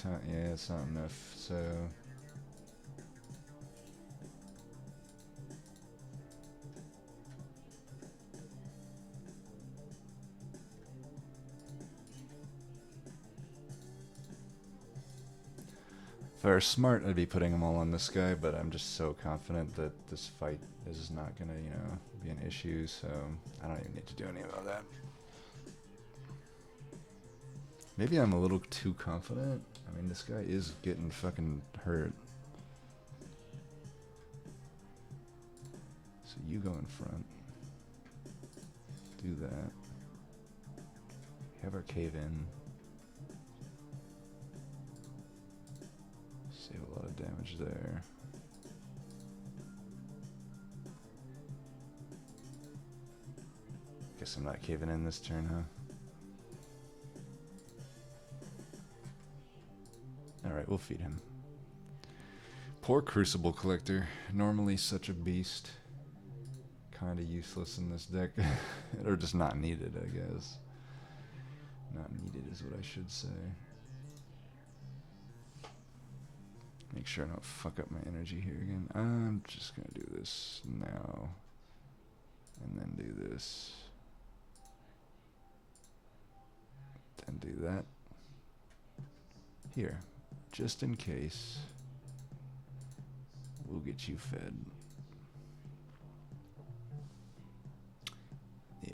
Yeah, it's not enough, so if I were smart, I'd be putting them all on this guy, but I'm just so confident that this fight is not gonna, you know, be an issue, so I don't even need to do any of that. Maybe I'm a little too confident. I mean, this guy is getting fucking hurt. So you go in front. Do that. Have our cave in. Save a lot of damage there. Guess I'm not caving in this turn, huh? Alright, we'll feed him. Poor Crucible Collector. Normally such a beast. Kinda useless in this deck. Or just not needed, I guess. Not needed is what I should say. Make sure I don't fuck up my energy here again. I'm just gonna do this now. And then do this. Then do that. Here. Just in case, we'll get you fed. Yeah,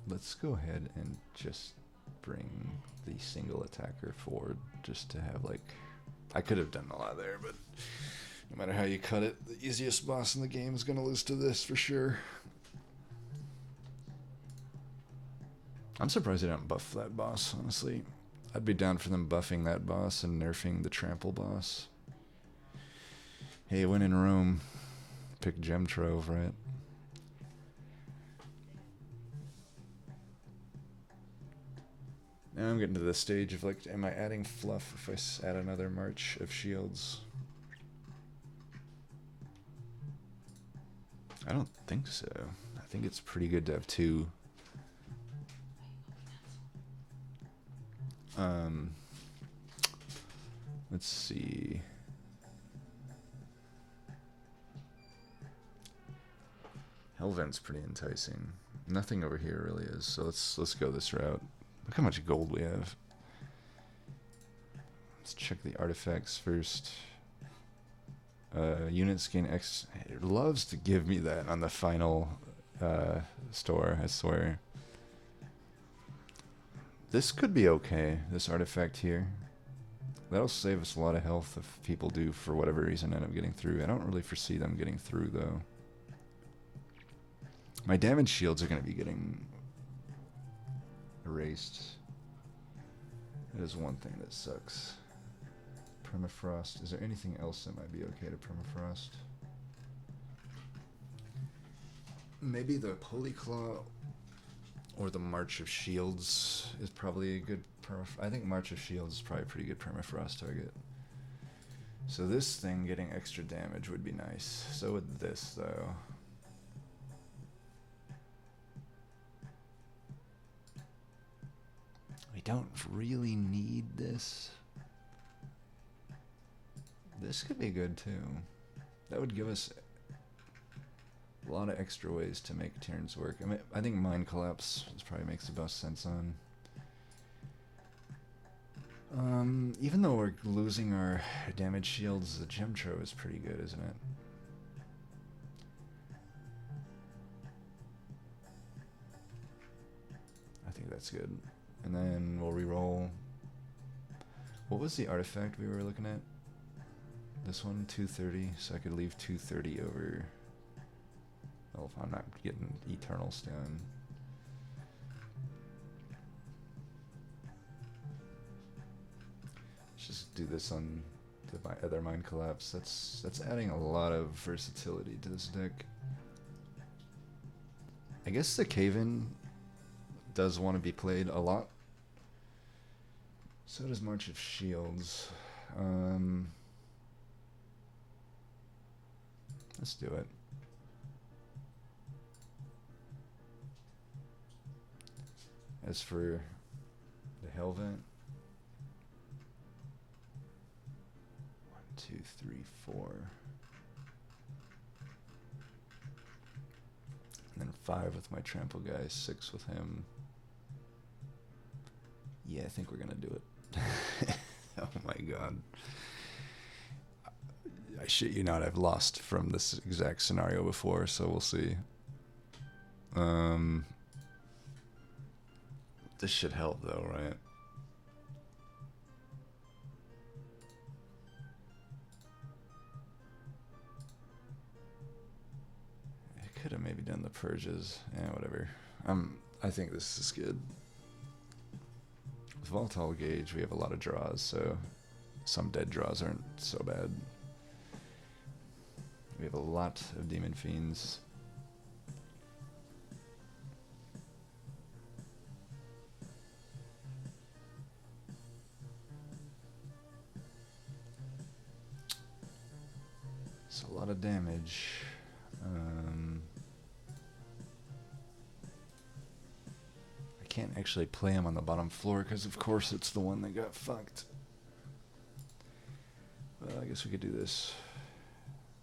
let's go ahead and just bring the single attacker forward just to have like, I could have done a lot there, but no matter how you cut it, the easiest boss in the game is going to lose to this for sure. I'm surprised they don't buff that boss, honestly. I'd be down for them buffing that boss and nerfing the trample boss. Hey, when in Rome, pick Gem Trove, right? Now I'm getting to the stage of like, am I adding fluff if I add another March of Shields? I don't think so. I think it's pretty good to have two. Let's see. Hellvent's pretty enticing. Nothing over here really is, so let's go this route. Look how much gold we have. Let's check the artifacts first. Units gain X. It loves to give me that on the final store, I swear. This could be okay, this artifact here. That'll save us a lot of health if people do, for whatever reason, end up getting through. I don't really foresee them getting through, though. My damage shields are going to be getting erased. That is one thing that sucks. Permafrost. Is there anything else that might be okay to permafrost? Maybe the Polyclaw or the March of Shields is probably a good I think March of Shields is probably a pretty good permafrost target. So this thing getting extra damage would be nice. So would this, though. We don't really need this. This could be good, too. That would give us A lot of extra ways to make turns work. I mean, I think Mind Collapse probably makes the best sense on. Even though we're losing our damage shields, the gem throw is pretty good, isn't it? I think that's good. And then we'll reroll. What was the artifact we were looking at? This one, 230, so I could leave 230 over. Well, if I'm not getting Eternal Stone. Let's just do this on the other Mind Collapse. That's adding a lot of versatility to this deck. I guess the Cave-In does want to be played a lot. So does March of Shields. Let's do it. As for the Hell Vent, 1, 2, 3, 4, and then 5 with my trample guy, 6 with him. Yeah, I think we're gonna do it. Oh my god. I shit you not, I've lost from this exact scenario before, so we'll see. This should help though, right? I could have maybe done the purges. Yeah, whatever. I think this is good. With Volatile Gauge, we have a lot of draws, so some dead draws aren't so bad. We have a lot of Demon Fiends. It's a lot of damage. I can't actually play him on the bottom floor because of course it's the one that got fucked. Well, I guess we could do this.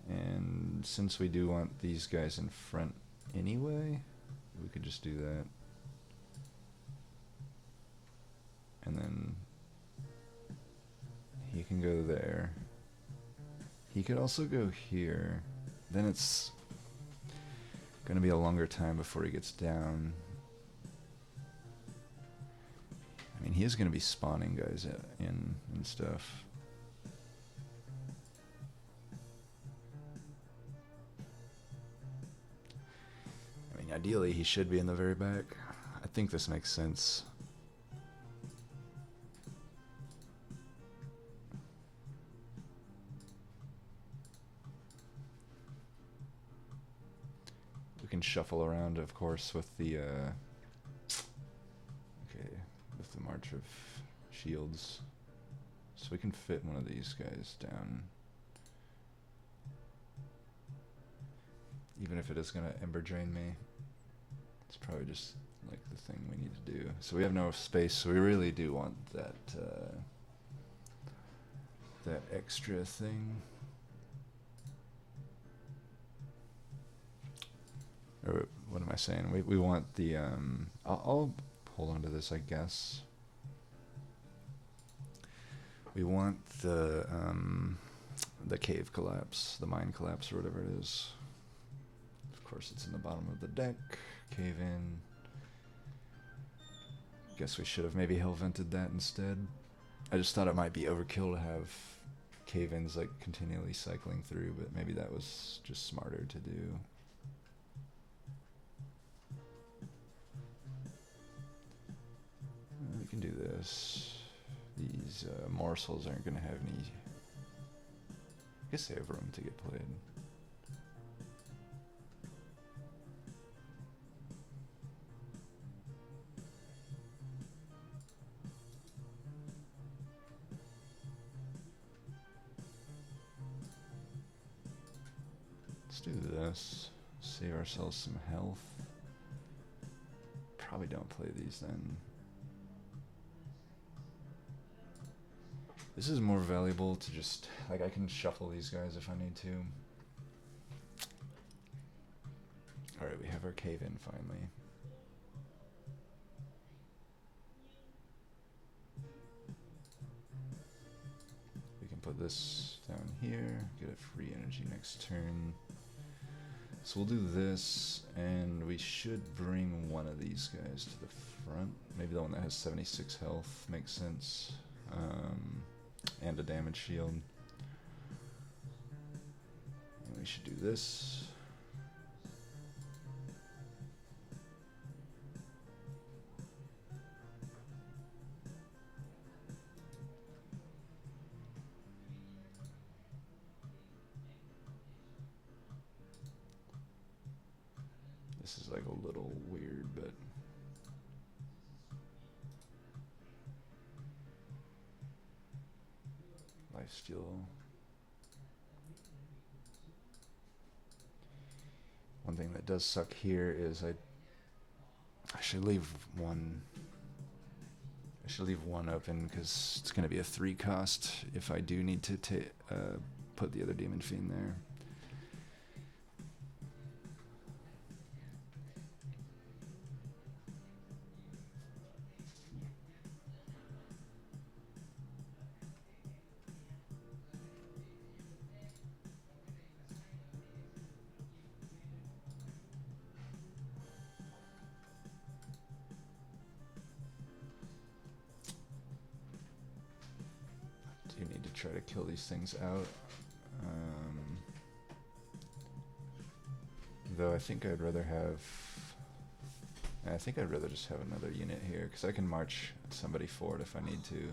And since we do want these guys in front anyway, we could just do that. And then he can go there. He could also go here. Then it's gonna be a longer time before he gets down. I mean, he is gonna be spawning guys in and stuff. I mean, ideally he should be in the very back. I think this makes sense. We can shuffle around, of course, with the with the March of Shields, so we can fit one of these guys down, even if it is gonna Ember Drain me. It's probably just like the thing we need to do. So we have no space, so we really do want that that extra thing. Or what am I saying? We want the I'll hold on to this, I guess. We want the cave collapse, the mine collapse, or whatever it is. Of course, it's in the bottom of the deck. Cave in. Guess we should have maybe hell vented that instead. I just thought it might be overkill to have cave-ins like continually cycling through, but maybe that was just smarter to do. We can do this. These morsels aren't going to have any... I guess they have room to get played. Let's do this. Save ourselves some health. Probably don't play these then. This is more valuable to just, like, I can shuffle these guys if I need to. have our cave in finally. We can put this down here, get a free energy next turn. So we'll do this, and we should bring one of these guys to the front. Maybe the one that has 76 health makes sense. And a damage shield. And we should do this. This is like a little weird, but lifesteal. One thing that does suck here is I should leave one. I should leave one open because it's going to be a 3 cost if I do need to put the other Demon Fiend there. Try to kill these things out. Though I think I'd rather just have another unit here because I can march somebody forward if I need to.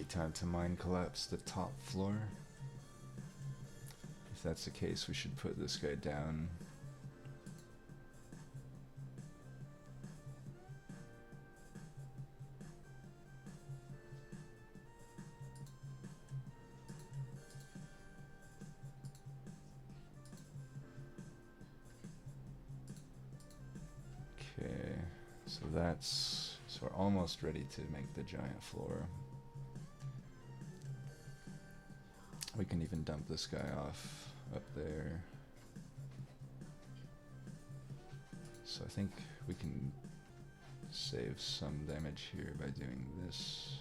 Time to mind collapse the top floor. If that's the case, we should put this guy down. Okay, so we're almost ready to make the giant floor. We can even dump this guy off up there. So I think we can save some damage here by doing this.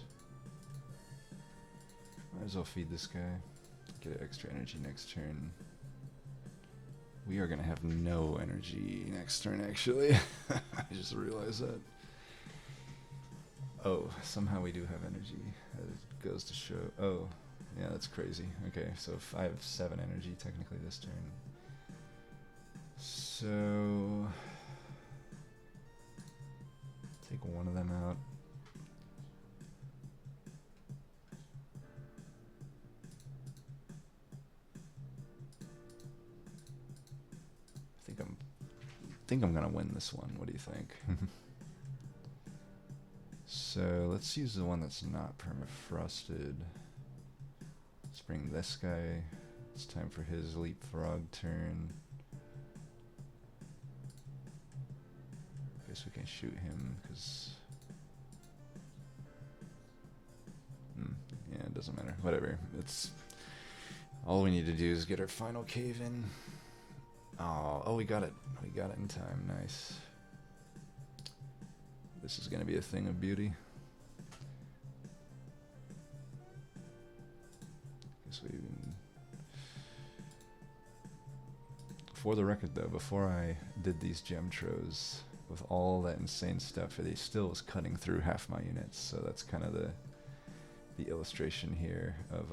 Might as well feed this guy. Get extra energy next turn. We are going to have no energy next turn, actually. I just realized that. Oh, somehow we do have energy. That goes to show... Oh. Yeah, that's crazy. Okay, so if I have 7 energy technically this turn. So take one of them out. I think I'm gonna win this one. What do you think? So let's use the one that's not permafrosted. Let's bring this guy. It's time for his leapfrog turn. Guess we can shoot him because yeah, it doesn't matter. Whatever. It's all we need to do is get our final cave in. Oh, we got it. We got it in time. Nice. This is gonna be a thing of beauty. For the record though, before I did these gem tros with all that insane stuff, it still was cutting through half my units, so that's kind of the illustration here of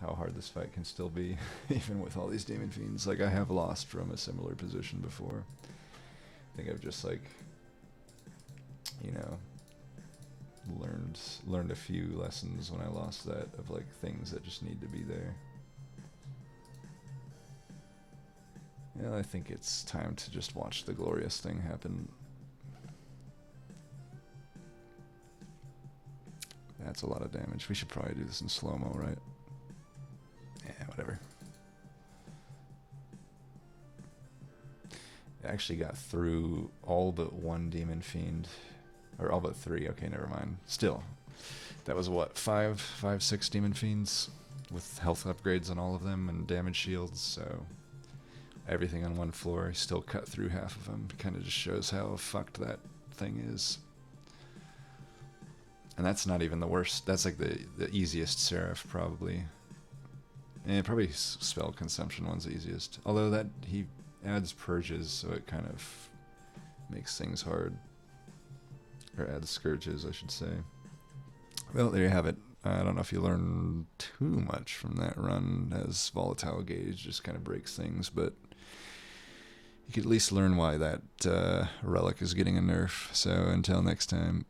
how hard this fight can still be, even with all these Demon Fiends. Like, I have lost from a similar position before. I think I've just, like, you know, learned a few lessons when I lost that, of like things that just need to be there. Yeah, I think it's time to just watch the glorious thing happen. That's a lot of damage. We should probably do this in slow-mo, right? Yeah, whatever. actually got through all but one Demon Fiend. Or all but 3. Okay, never mind. Still, that was what, 6 Demon Fiends? With health upgrades on all of them and damage shields, so everything on one floor. I still cut through half of them. Kind of just shows how fucked that thing is. And that's not even the worst. That's like the easiest Seraph, probably. And probably spell consumption one's the easiest. Although that he adds purges, so it kind of makes things hard. Or adds scourges, I should say. Well, there you have it. I don't know if you learn too much from that run, as Volatile Gauge just kind of breaks things, but you could at least learn why that relic is getting a nerf. So until next time.